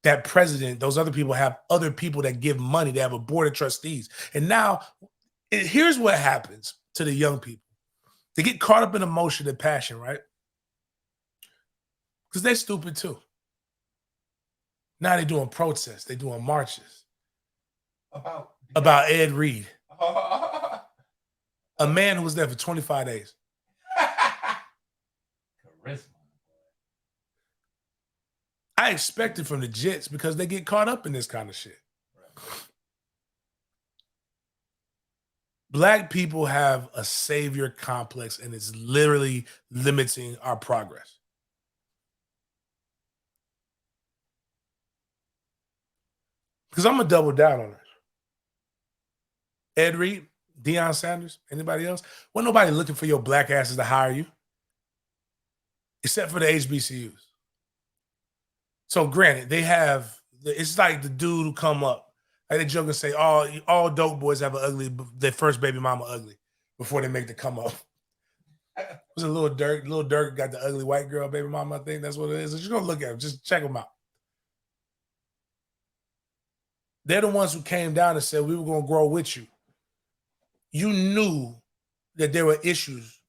That president, those other people have other people that give money. They have a board of trustees. And now, here's what happens to the young people. They get caught up in emotion and passion, right? Because they're stupid too. Now they're doing protests. They're doing marches. About Ed Reed. A man who was there for 25 days. Charisma. I expect it from the Jets because they get caught up in this kind of shit. Right. Black people have a savior complex and it's literally limiting our progress. Because I'm going to double down on this. Ed Reed, Deion Sanders, anybody else? Wasn't nobody looking for your black asses to hire you, except for the HBCUs. So granted, it's like the dude who come up, like they joke and say, all dope boys have their first baby mama ugly before they make the come up. It was a Lil Durk got the ugly white girl baby mama, I think that's what it is. You're going to look at them, just check them out. They're the ones who came down and said, we were going to grow with you. You knew that there were issues.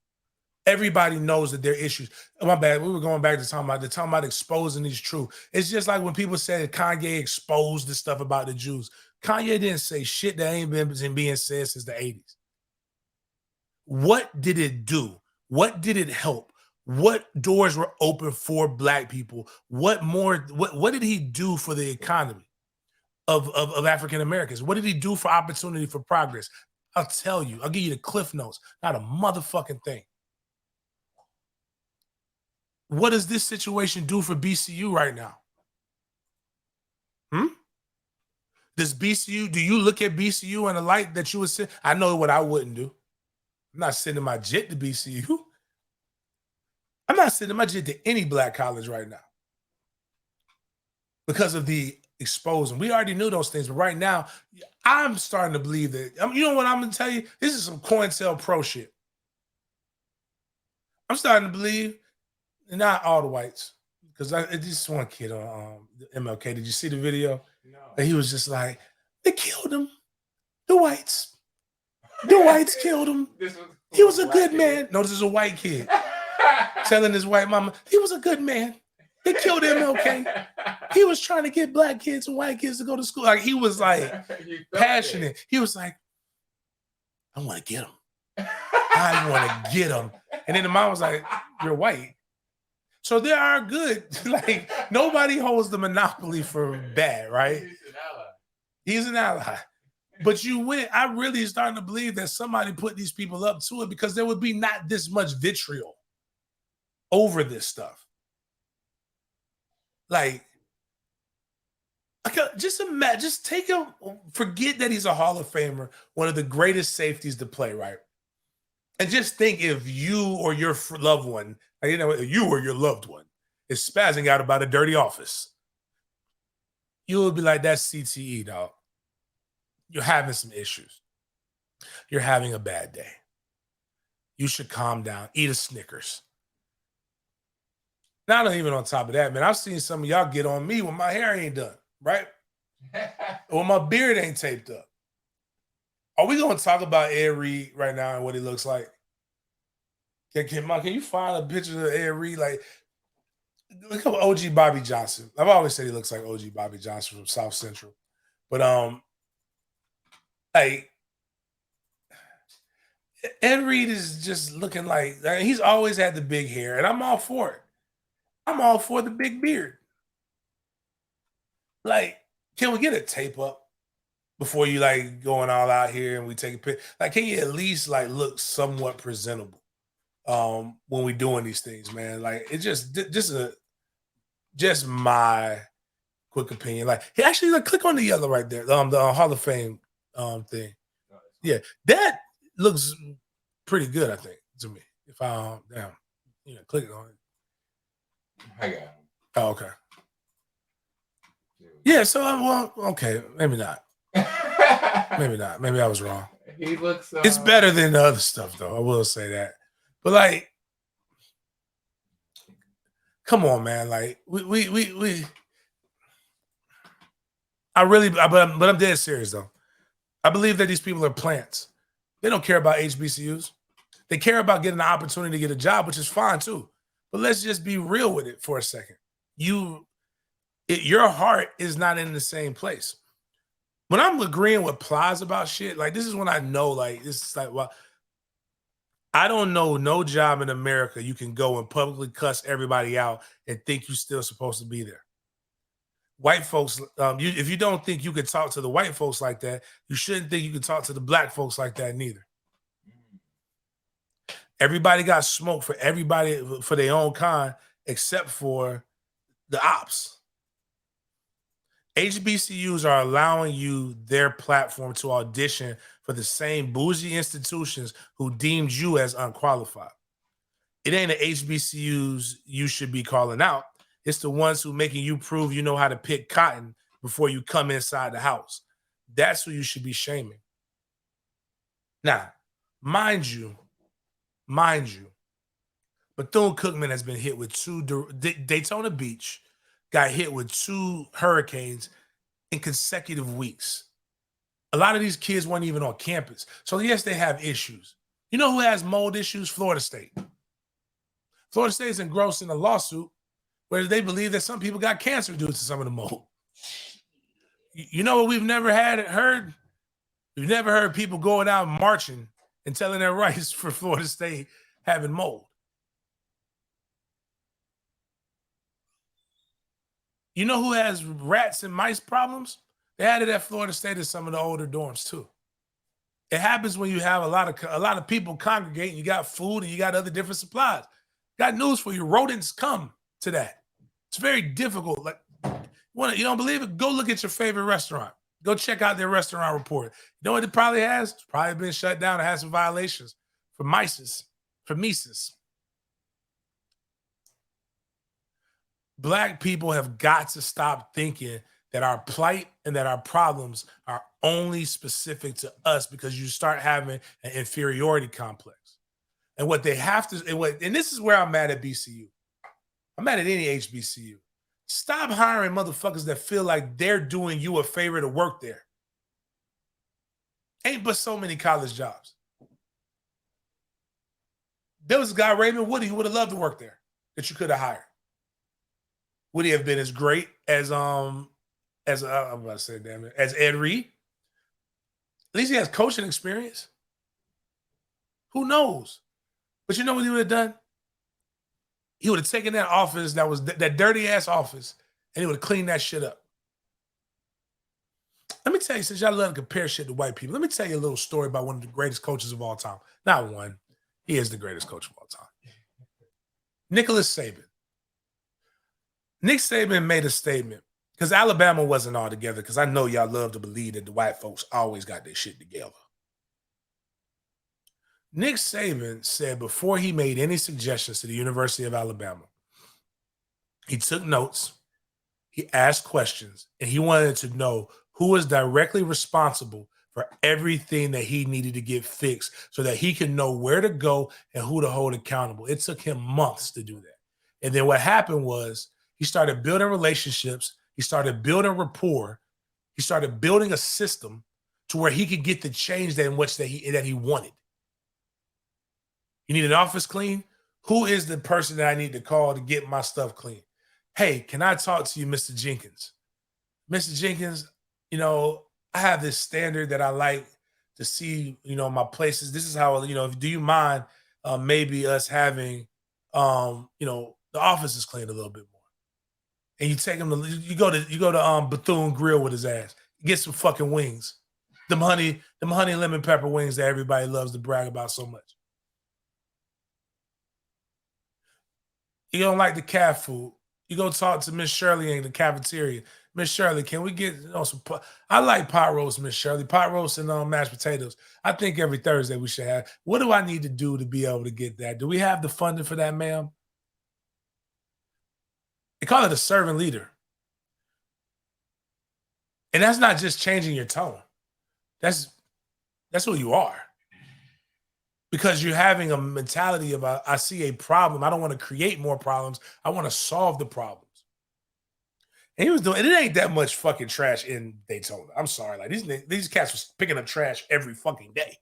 Everybody knows that there are issues. Oh, my bad. We were going back to talking about exposing these truths. It's just like when people said Kanye exposed the stuff about the Jews. Kanye didn't say shit that ain't been being said since the 80s. What did it do? What did it help? What doors were open for black people? What did he do for the economy of African Americans? What did he do for opportunity for progress? I'll tell you. I'll give you the cliff notes. Not a motherfucking thing. What does this situation do for BCU right now? Do you look at BCU in a light that you would say? I know what I wouldn't do. I'm not sending my jet to BCU. I'm not sending my jet to any black college right now because of the exposing. We already knew those things, but right now, I'm starting to believe that. You know what I'm going to tell you? This is some COINTELPRO shit. I'm starting to believe, not all the whites, because this one kid on MLK. Did you see the video? No. And he was just like, they killed him. The whites killed him. He was a good man. No, this is a white kid telling his white mama, he was a good man. They killed MLK. He was trying to get black kids and white kids to go to school. Like he was like passionate. He was like, I want to get him. I want to get him. And then the mom was like, you're white. So there are good. Like nobody holds the monopoly for bad, right? He's an ally. But you win. I really starting to believe that somebody put these people up to it because there would be not this much vitriol over this stuff. Like, just take him, forget that he's a Hall of Famer, one of the greatest safeties to play, right? And just think if you or your loved one, you or your loved one is spazzing out about a dirty office, you would be like, that's CTE, dog. You're having some issues. You're having a bad day. You should calm down. Eat a Snickers. Not even on top of that, man. I've seen some of y'all get on me when my hair ain't done, right? Or when my beard ain't taped up. Are we going to talk about Ed Reed right now and what he looks like? Can you find a picture of Ed Reed? Like, look at OG Bobby Johnson. I've always said he looks like OG Bobby Johnson from South Central. But like Ed Reed is just looking like he's always had the big hair, and I'm all for it. I'm all for the big beard. Like, can we get a tape up before you like going all out here and we take a picture? Like, can you at least like look somewhat presentable when we doing these things, man? Like, it's just my quick opinion. Like, he actually like click on the yellow right there, the Hall of Fame thing. Yeah, that looks pretty good, I think, to me. If I click on it. I got him. Oh, okay. Yeah, so well, okay, maybe not. Maybe not. Maybe I was wrong. He looks. It's better than the other stuff, though. I will say that. But like, come on, man. Like, we. But I'm dead serious though. I believe that these people are plants. They don't care about HBCUs. They care about getting the opportunity to get a job, which is fine too. But let's just be real with it for a second. Your heart is not in the same place. When I'm agreeing with Plies about shit, like this is when I know, like this is like, well, I don't know no job in America you can go and publicly cuss everybody out and think you're still supposed to be there. White folks, if you don't think you can talk to the white folks like that, you shouldn't think you can talk to the black folks like that neither. Everybody got smoke for everybody for their own kind, except for the ops. HBCUs are allowing you their platform to audition for the same bougie institutions who deemed you as unqualified. It ain't the HBCUs you should be calling out. It's the ones who making you prove you know how to pick cotton before you come inside the house. That's who you should be shaming. Now, mind you, Bethune-Cookman has been hit with Daytona Beach got hit with 2 hurricanes in consecutive weeks. A lot of these kids weren't even on campus. So yes, they have issues. You know who has mold issues? Florida State. Florida State is engrossed in a lawsuit where they believe that some people got cancer due to some of the mold. You know what we've never heard? We've never heard people going out marching and telling their rights for Florida State having mold. You know who has rats and mice problems? They had it at Florida State in some of the older dorms too. It happens when you have a lot of people congregate and you got food and you got other different supplies. Got news for you. Rodents come to that. It's very difficult. Like, you don't believe it? Go look at your favorite restaurant. Go check out their restaurant report. You know what it probably has? It's probably been shut down and has some violations for mices, for Mises. Black people have got to stop thinking that our plight and that our problems are only specific to us because you start having an inferiority complex. And what they have to, and this is where I'm mad at BCU. I'm mad at any HBCU. Stop hiring motherfuckers that feel like they're doing you a favor to work there. Ain't but so many college jobs. There was a guy, Raymond Woody, who would have loved to work there that you could have hired. Would he have been as great as I'm about to say, damn it, as Ed Reed? At least he has coaching experience. Who knows? But you know what he would have done? He would have taken that office that was that dirty ass office, and he would have cleaned that shit up. Let me tell you, since y'all love to compare shit to white people, let me tell you a little story about one of the greatest coaches of all time. Not one. He is the greatest coach of all time. Nicholas Saban. Nick Saban made a statement because Alabama wasn't all together, because I know y'all love to believe that the white folks always got their shit together. Nick Saban said before he made any suggestions to the University of Alabama, he took notes, he asked questions, and he wanted to know who was directly responsible for everything that he needed to get fixed so that he could know where to go and who to hold accountable. It took him months to do that. And then what happened was he started building relationships. He started building rapport. He started building a system to where he could get the change that he wanted. You need an office clean? Who is the person that I need to call to get my stuff clean? Hey, can I talk to you, Mr. Jenkins? Mr. Jenkins, I have this standard that I like to see, my places. This is how, do you mind maybe us having, the office is cleaned a little bit more. And you take him to, you go to Bethune Grill with his ass. Get some fucking wings. Them honey lemon pepper wings that everybody loves to brag about so much. You don't like the cat food. You go talk to Miss Shirley in the cafeteria. Miss Shirley, can we get some? I like pot roast, Miss Shirley. Pot roast and mashed potatoes. I think every Thursday we should have. What do I need to do to be able to get that? Do we have the funding for that, ma'am? They call it a servant leader. And that's not just changing your tone. That's who you are. Because you're having a mentality of, I see a problem. I don't want to create more problems. I want to solve the problems. And he was doing, and it ain't that much fucking trash in Daytona. I'm sorry. Like these cats was picking up trash every fucking day.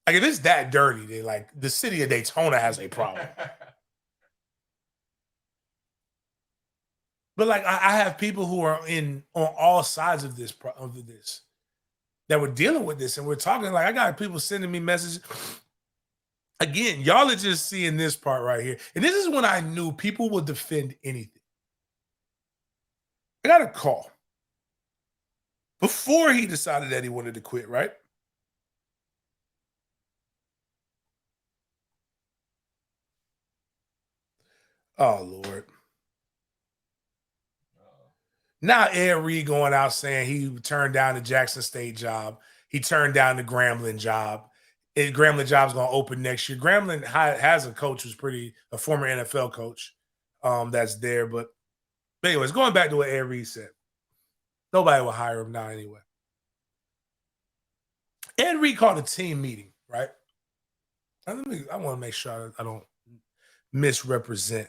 Like if it's that dirty, then like the city of Daytona has a problem. But like I have people who are on all sides of this that were dealing with this, and we're talking. Like I got people sending me messages. Again, y'all are just seeing this part right here, and this is when I knew people would defend anything. I got a call before he decided that he wanted to quit. Right. Oh Lord. Now Ed Reed going out saying he turned down the Jackson State job. He turned down the Grambling job. Grambling job's going to open next year. Grambling has a coach who's a former NFL coach that's there. But anyways, going back to what Ed Reed said, nobody will hire him now anyway. Ed Reed called a team meeting, right? I want to make sure I don't misrepresent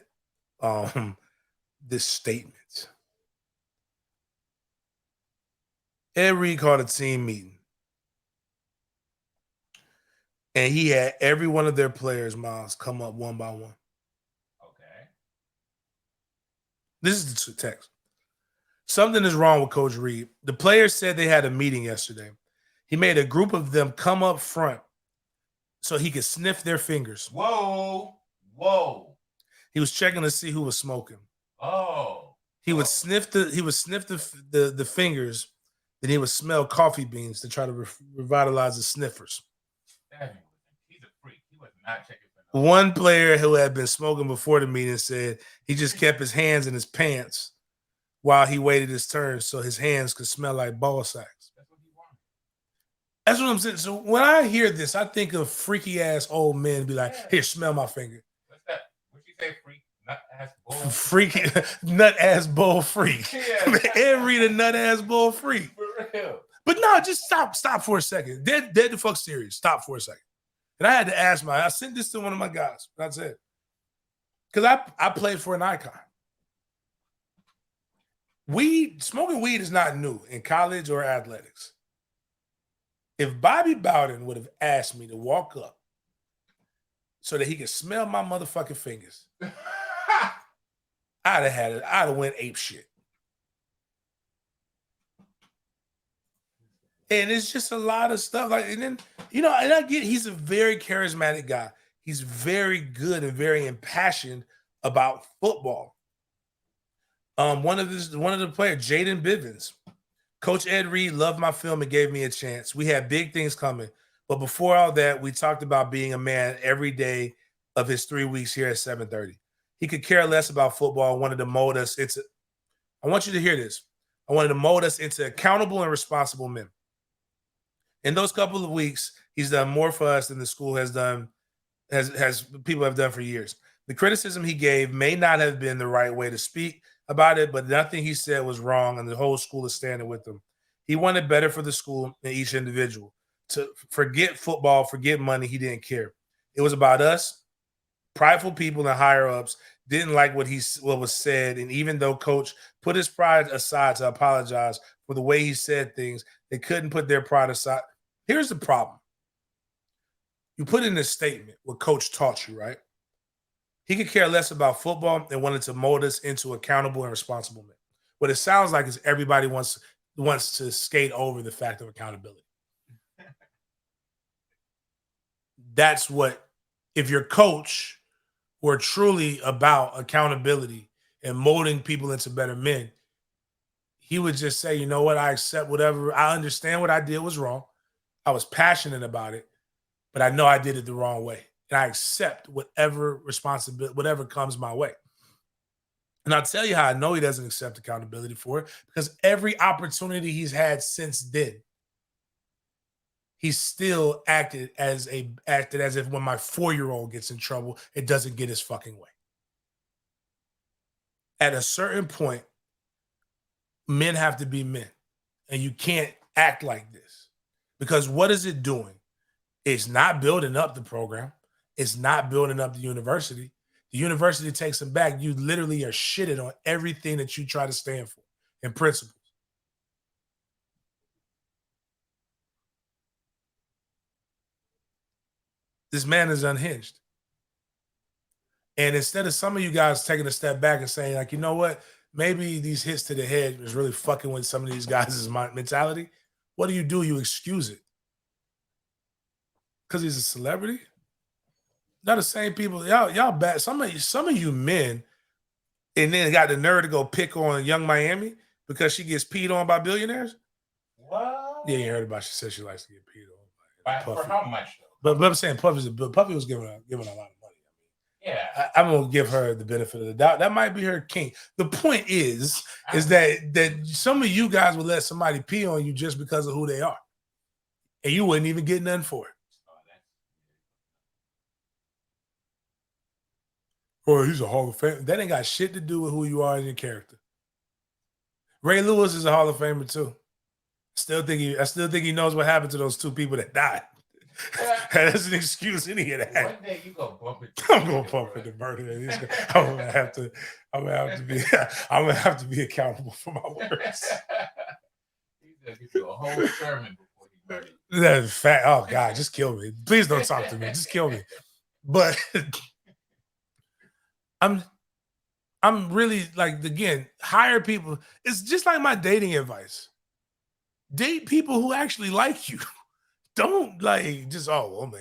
this statement. Ed Reed called a team meeting. And he had every one of their players, Miles, come up one by one. Okay. This is the text. Something is wrong with Coach Reed. The players said they had a meeting yesterday. He made a group of them come up front so he could sniff their fingers. Whoa. He was checking to see who was smoking. Oh. He would sniff the fingers. Then he would smell coffee beans to try to revitalize the sniffers. He's a freak. He was not checking for no. One player who had been smoking before the meeting said he just kept his hands in his pants while he waited his turn so his hands could smell like ball sacks. That's what he wanted. That's what I'm saying. So when I hear this, I think of freaky ass old men be like, here, smell my finger. What's that? What you say, freak? Nut ass bull. Freaky nut ass bull freak. Yeah. Every nut ass bull freak. For real. But no, just stop for a second. Dead the fuck serious. Stop for a second. And I had to ask I sent this to one of my guys. That's it. Because I played for an icon. Smoking weed is not new in college or athletics. If Bobby Bowden would have asked me to walk up so that he could smell my motherfucking fingers, I'd have went ape shit. And it's just a lot of stuff. Like, and then, and I get he's a very charismatic guy. He's very good and very impassioned about football. One of the players, Jaden Bivens, Coach Ed Reed loved my film and gave me a chance. We had big things coming. But before all that, we talked about being a man every day of his 3 weeks here at 7:30. He could care less about football and wanted to mold us into, I want you to hear this. I wanted to mold us into accountable and responsible men. In those couple of weeks, he's done more for us than the school has done, has people have done for years. The criticism he gave may not have been the right way to speak about it, but nothing he said was wrong, and the whole school is standing with him. He wanted better for the school and each individual. To forget football, forget money, he didn't care. It was about us. prideful people and higher ups didn't like what was said, and even though Coach put his pride aside to apologize for the way he said things, they couldn't put their pride aside. Here's the problem: you put in this statement what Coach taught you, right? He could care less about football and wanted to mold us into accountable and responsible men. What it sounds like is everybody wants to skate over the fact of accountability. That's what, if your coach were truly about accountability and molding people into better men, he would just say, you know what, I accept whatever. I understand what I did was wrong. I was passionate about it, but I know I did it the wrong way. And I accept whatever responsibility, whatever comes my way. And I'll tell you how I know he doesn't accept accountability for it, because every opportunity he's had since then, he still acted as if when my 4-year-old gets in trouble, it doesn't get his fucking way. At a certain point, men have to be men, and you can't act like this, because what is it doing? It's not building up the program. It's not building up the university. The university takes them back. You literally are shitted on everything that you try to stand for and principles. This man is unhinged. And instead of some of you guys taking a step back and saying, like, you know what, maybe these hits to the head is really fucking with some of these guys' mentality, what do? You excuse it. Because he's a celebrity? Not the same people. Y'all bad. Some of you men, and then got the nerve to go pick on Young Miami because she gets peed on by billionaires. What? Yeah, you heard about. She said she likes to get peed on. For how much though? But I'm saying Puffy was giving a lot of money. Yeah, I'm gonna give her the benefit of the doubt. That might be her king. The point is that some of you guys would let somebody pee on you just because of who they are, and you wouldn't even get nothing for it. Or he's a Hall of Famer. That ain't got shit to do with who you are and your character. Ray Lewis is a Hall of Famer too. I still think he knows what happened to those 2 people that died. That doesn't excuse any of that. One day you gonna bump it. I'm gonna bump it to murder. I'm gonna have to be accountable for my words. He's gonna get you a whole sermon before he murders. That's fact. Oh God, just kill me. Please don't talk to me. Just kill me. But I'm really, like, again, hire people. It's just like my dating advice. Date people who actually like you. Don't like just, oh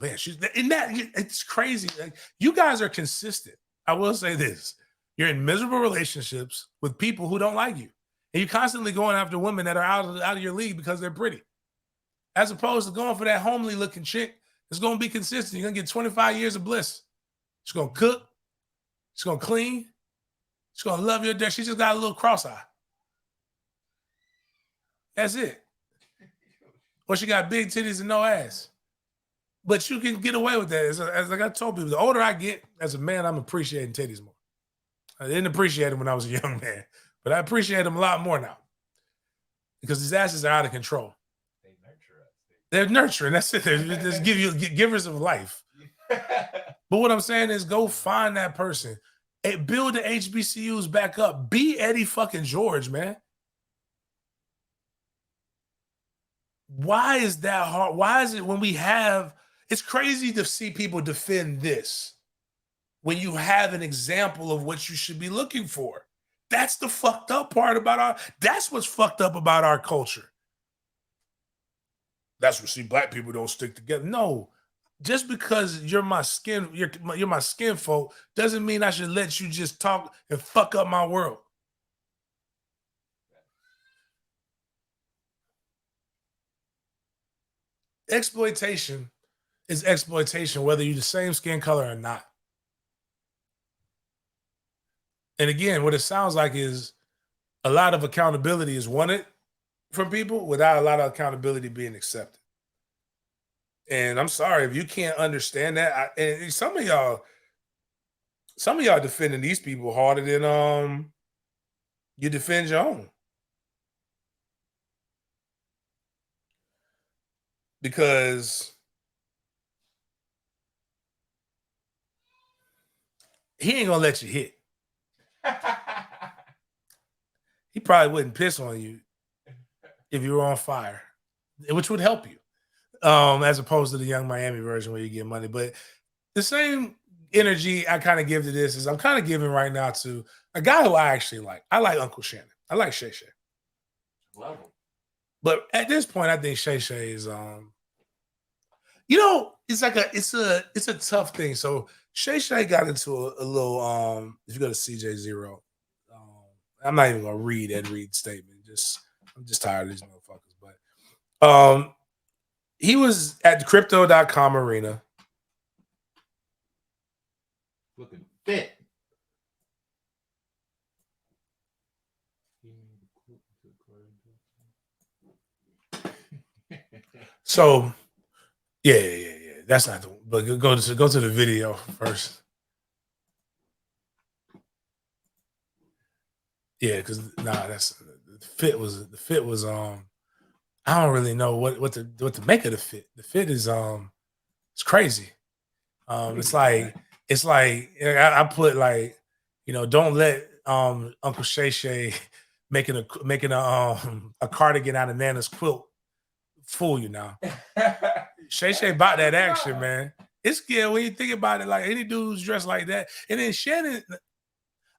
man, she's in that. It's crazy. Like, you guys are consistent. I will say this: you're in miserable relationships with people who don't like you, and you're constantly going after women that are out of your league because they're pretty, as opposed to going for that homely looking chick that's going to be consistent. You're gonna get 25 years of bliss. She's gonna cook. She's gonna clean. She's gonna love your dick. She just got a little cross eye. That's it. Or she got big titties and no ass. But you can get away with that. As like I told people, the older I get as a man, I'm appreciating titties more. I didn't appreciate them when I was a young man, but I appreciate them a lot more now, because these asses are out of control. They nurture us. They're nurturing. That's it. They just givers of life. But what I'm saying is, go find that person. Build the HBCUs back up. Be Eddie fucking George, man. Why is that hard? Why is it when we have, it's crazy to see people defend this when you have an example of what you should be looking for. That's the fucked up part about that's what's fucked up about our culture. That's what, see, black people don't stick together. No, just because you're my skin folk doesn't mean I should let you just talk and fuck up my world. Exploitation is exploitation, whether you're the same skin color or not. And again, what it sounds like is a lot of accountability is wanted from people without a lot of accountability being accepted. And I'm sorry if you can't understand that. And some of y'all defending these people harder than you defend your own. Because he ain't gonna let you hit. He probably wouldn't piss on you if you were on fire, which would help you, as opposed to the Young Miami version where you get money. But the same energy I kind of give to this is I'm kind of giving right now to a guy who I actually like. I like Uncle Shannon. I like Shay Shay. But at this point, I think Shay Shay is it's like it's a tough thing. So Shay Shay got into a little if you go to CJ0, I'm not even gonna read Ed Reed's statement. I'm just tired of these motherfuckers. But he was at the crypto.com arena. Looking fit. So yeah. That's not the one. But go to the video first. Yeah, because that's the fit was I don't really know what to make of the fit. The fit is it's crazy. It's like I put like, don't let Uncle Shay Shay making a cardigan out of Nana's quilt fool you now. Shay Shay bought that action, man. It's scary when you think about it. Like any dude who's dressed like that, and then Shannon,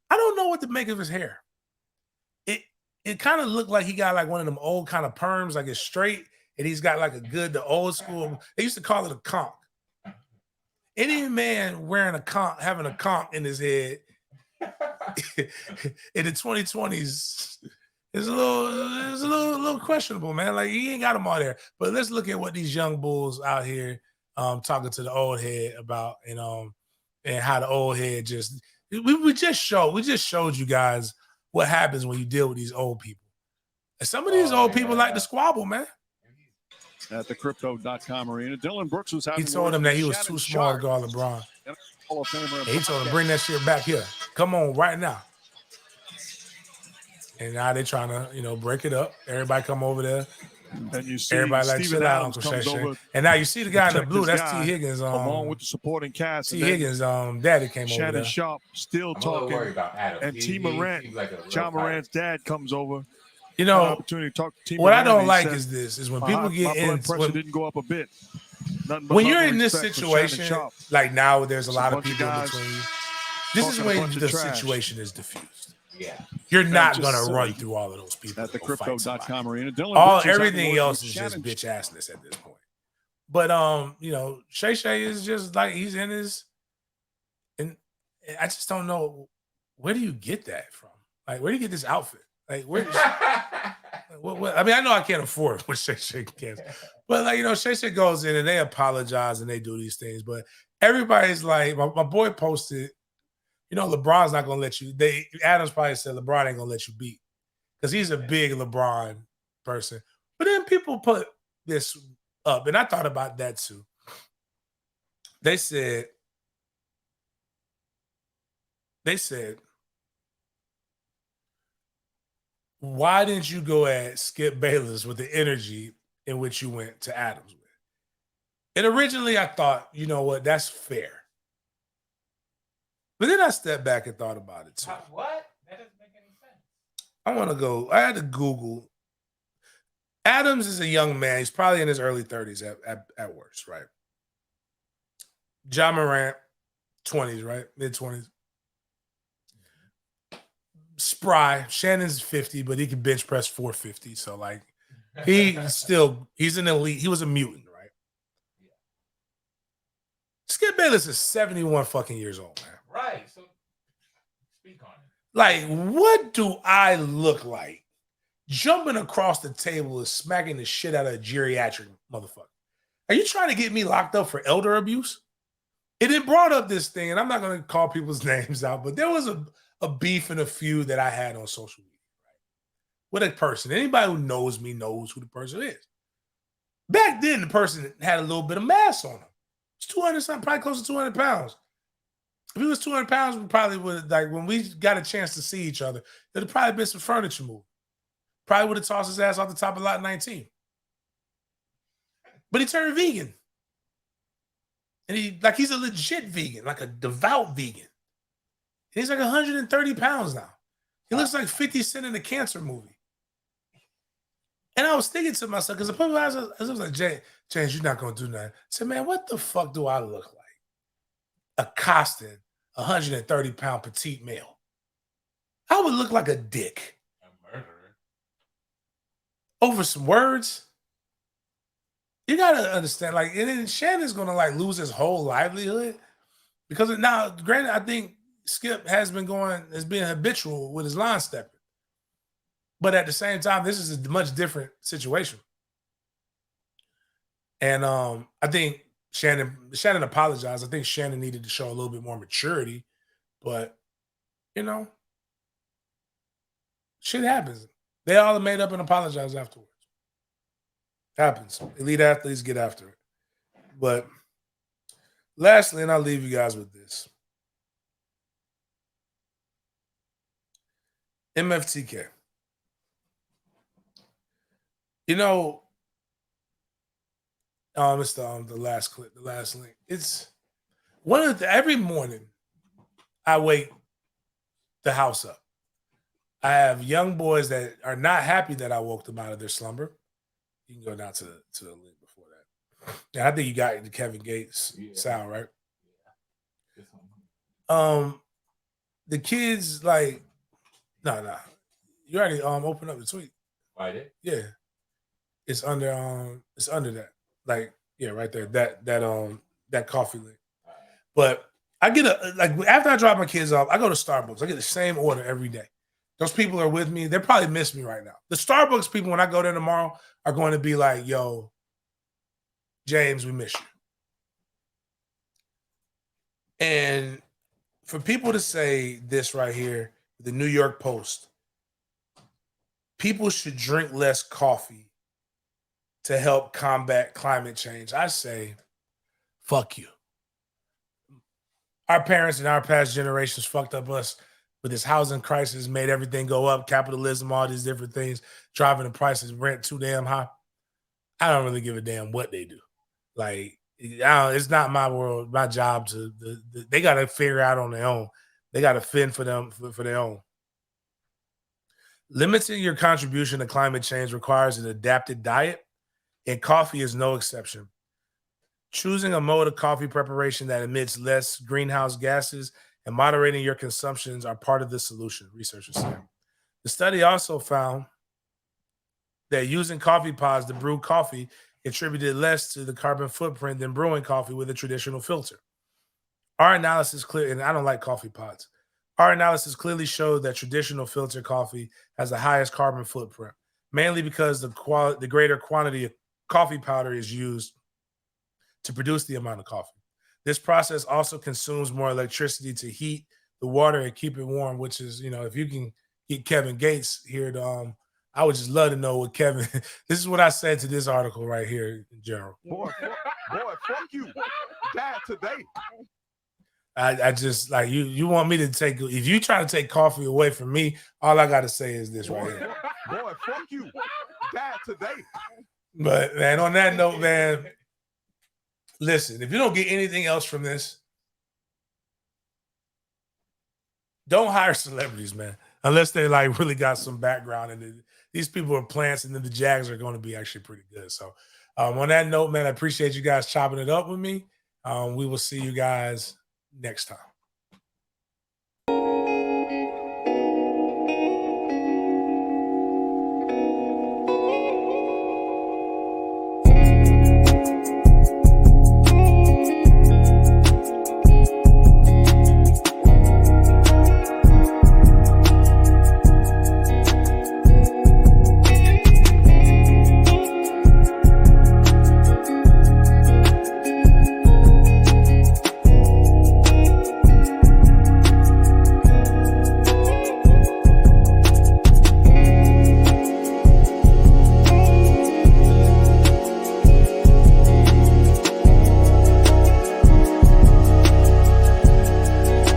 I don't know what to make of his hair. It kind of looked like he got like one of them old kind of perms, like it's straight, and he's got like the old school. They used to call it a conch. Any man wearing a conch, having a conch in his head in the 2020s is a little questionable, man. Like he ain't got them all there. But let's look at what these young bulls out here talking to the old head about, and how the old head we just showed you guys what happens when you deal with these old people. And some of these old people like to squabble, man. At the crypto.com arena, Dylan Brooks was having. He told him that he was too small to guard LeBron. He told him, bring that shit back here. Come on, right now. And now they're trying to, break it up. Everybody come over there. And you see everybody like chill out, Uncle Shay Shay. And now you see the guy in the blue. That's T. Higgins. Along with the supporting cast. T. Higgins' daddy came Shannon over there. Sharpe still talking. About Adam. And T. Morant, John Morant's dad comes over. Opportunity to talk to T. What I don't like is when people get in. Pressure didn't go up a bit. When you're in this situation, like now, there's a lot of people in between you. This is when the situation is diffused. Yeah, you're not gonna run through all of those people at the crypto.com arena. Everything else is just bitch assness at this point. But Shay Shay is just like he's in his, and I just don't know, where do you get that from? Like, where do you get this outfit? Like, where? What, I mean, I know I can't afford what Shay Shay can, but like Shay Shay goes in and they apologize and they do these things, but everybody's like, my boy posted. LeBron's not gonna let you. Adams probably said LeBron ain't gonna let you beat because he's a big LeBron person. But then people put this up, and I thought about that too. They said, why didn't you go at Skip Bayless with the energy in which you went to Adams with? And originally I thought, you know what, that's fair. But then I stepped back and thought about it too. What? That doesn't make any sense. I had to Google. Adams is a young man. He's probably in his early 30s at worst, right? John Morant, 20s, right? Mid-20s. Spry. Shannon's 50, but he can bench press 450. So, like, he's an elite. He was a mutant, right? Yeah. Skip Bayless is 71 fucking years old, man. Right. So speak on it. Like, what do I look like jumping across the table and smacking the shit out of a geriatric motherfucker? Are you trying to get me locked up for elder abuse? It brought up this thing, and I'm not going to call people's names out, but there was a beef and a feud that I had on social media, right? With a person. Anybody who knows me knows who the person is. Back then, the person had a little bit of mass on him. It's 200 something, probably close to 200 pounds. If he was 200 pounds, we probably would, like, when we got a chance to see each other, there'd have probably been some furniture moving. Probably would have tossed his ass off the top of lot 19. But he turned vegan. And he's a legit vegan, like a devout vegan. He's like 130 pounds now. He looks like 50 Cent in a cancer movie. And I was thinking to myself, because I was like, James, you're not going to do nothing. I said, man, what the fuck do I look like? Accosting a 130-pound petite male. I would look like a dick. A murderer. Over some words. You got to understand, like, and then Shannon's going to, like, lose his whole livelihood. Because now, granted, I think Skip has been habitual with his line stepping. But at the same time, this is a much different situation. And I think Shannon apologized. I think Shannon needed to show a little bit more maturity. But, you know, shit happens. They all made up and apologized afterwards. Happens. Elite athletes get after it. But lastly, and I'll leave you guys with this. MFTK. You know, it's the last clip, the last link. It's one of every morning I wake the house up. I have young boys that are not happy that I woke them out of their slumber. You can go down to the link before that. And I think you got the Kevin Gates sound, right? Yeah. The kids like, no. You already opened up the tweet. I did? Yeah. It's under that. Like, yeah, right there. That coffee link. But I get after I drop my kids off, I go to Starbucks. I get the same order every day. Those people are with me. They probably miss me right now. The Starbucks people, when I go there tomorrow, are going to be like, yo, James, we miss you. And for people to say this right here, the New York Post, people should drink less coffee to help combat climate change. I say, fuck you. Our parents and our past generations fucked up us with this housing crisis, made everything go up, capitalism, all these different things, driving the prices of rent too damn high. I don't really give a damn what they do. Like, it's not my world, my job to. They got to figure out on their own. They got to fend for them for their own. Limiting your contribution to climate change requires an adapted diet, and coffee is no exception. Choosing a mode of coffee preparation that emits less greenhouse gases and moderating your consumptions are part of the solution, researchers say. The study also found that using coffee pods to brew coffee contributed less to the carbon footprint than brewing coffee with a traditional filter. Our analysis and I don't like coffee pods. Our analysis clearly showed that traditional filter coffee has the highest carbon footprint, mainly because the greater quantity of coffee powder is used to produce the amount of coffee. This process also consumes more electricity to heat the water and keep it warm, which is, if you can get Kevin Gates here to, I would just love to know what Kevin, this is what I said to this article right here in general. Boy, fuck you. Died today. I just like you want me to take, if you try to take coffee away from me, all I got to say is this right here. Boy, fuck you. Died today. But man, on that note, man, listen, if you don't get anything else from this, don't hire celebrities, man, unless they like really got some background. And these people are plants, and then the Jags are going to be actually pretty good. So on that note, man, I appreciate you guys chopping it up with me. We will see you guys next time.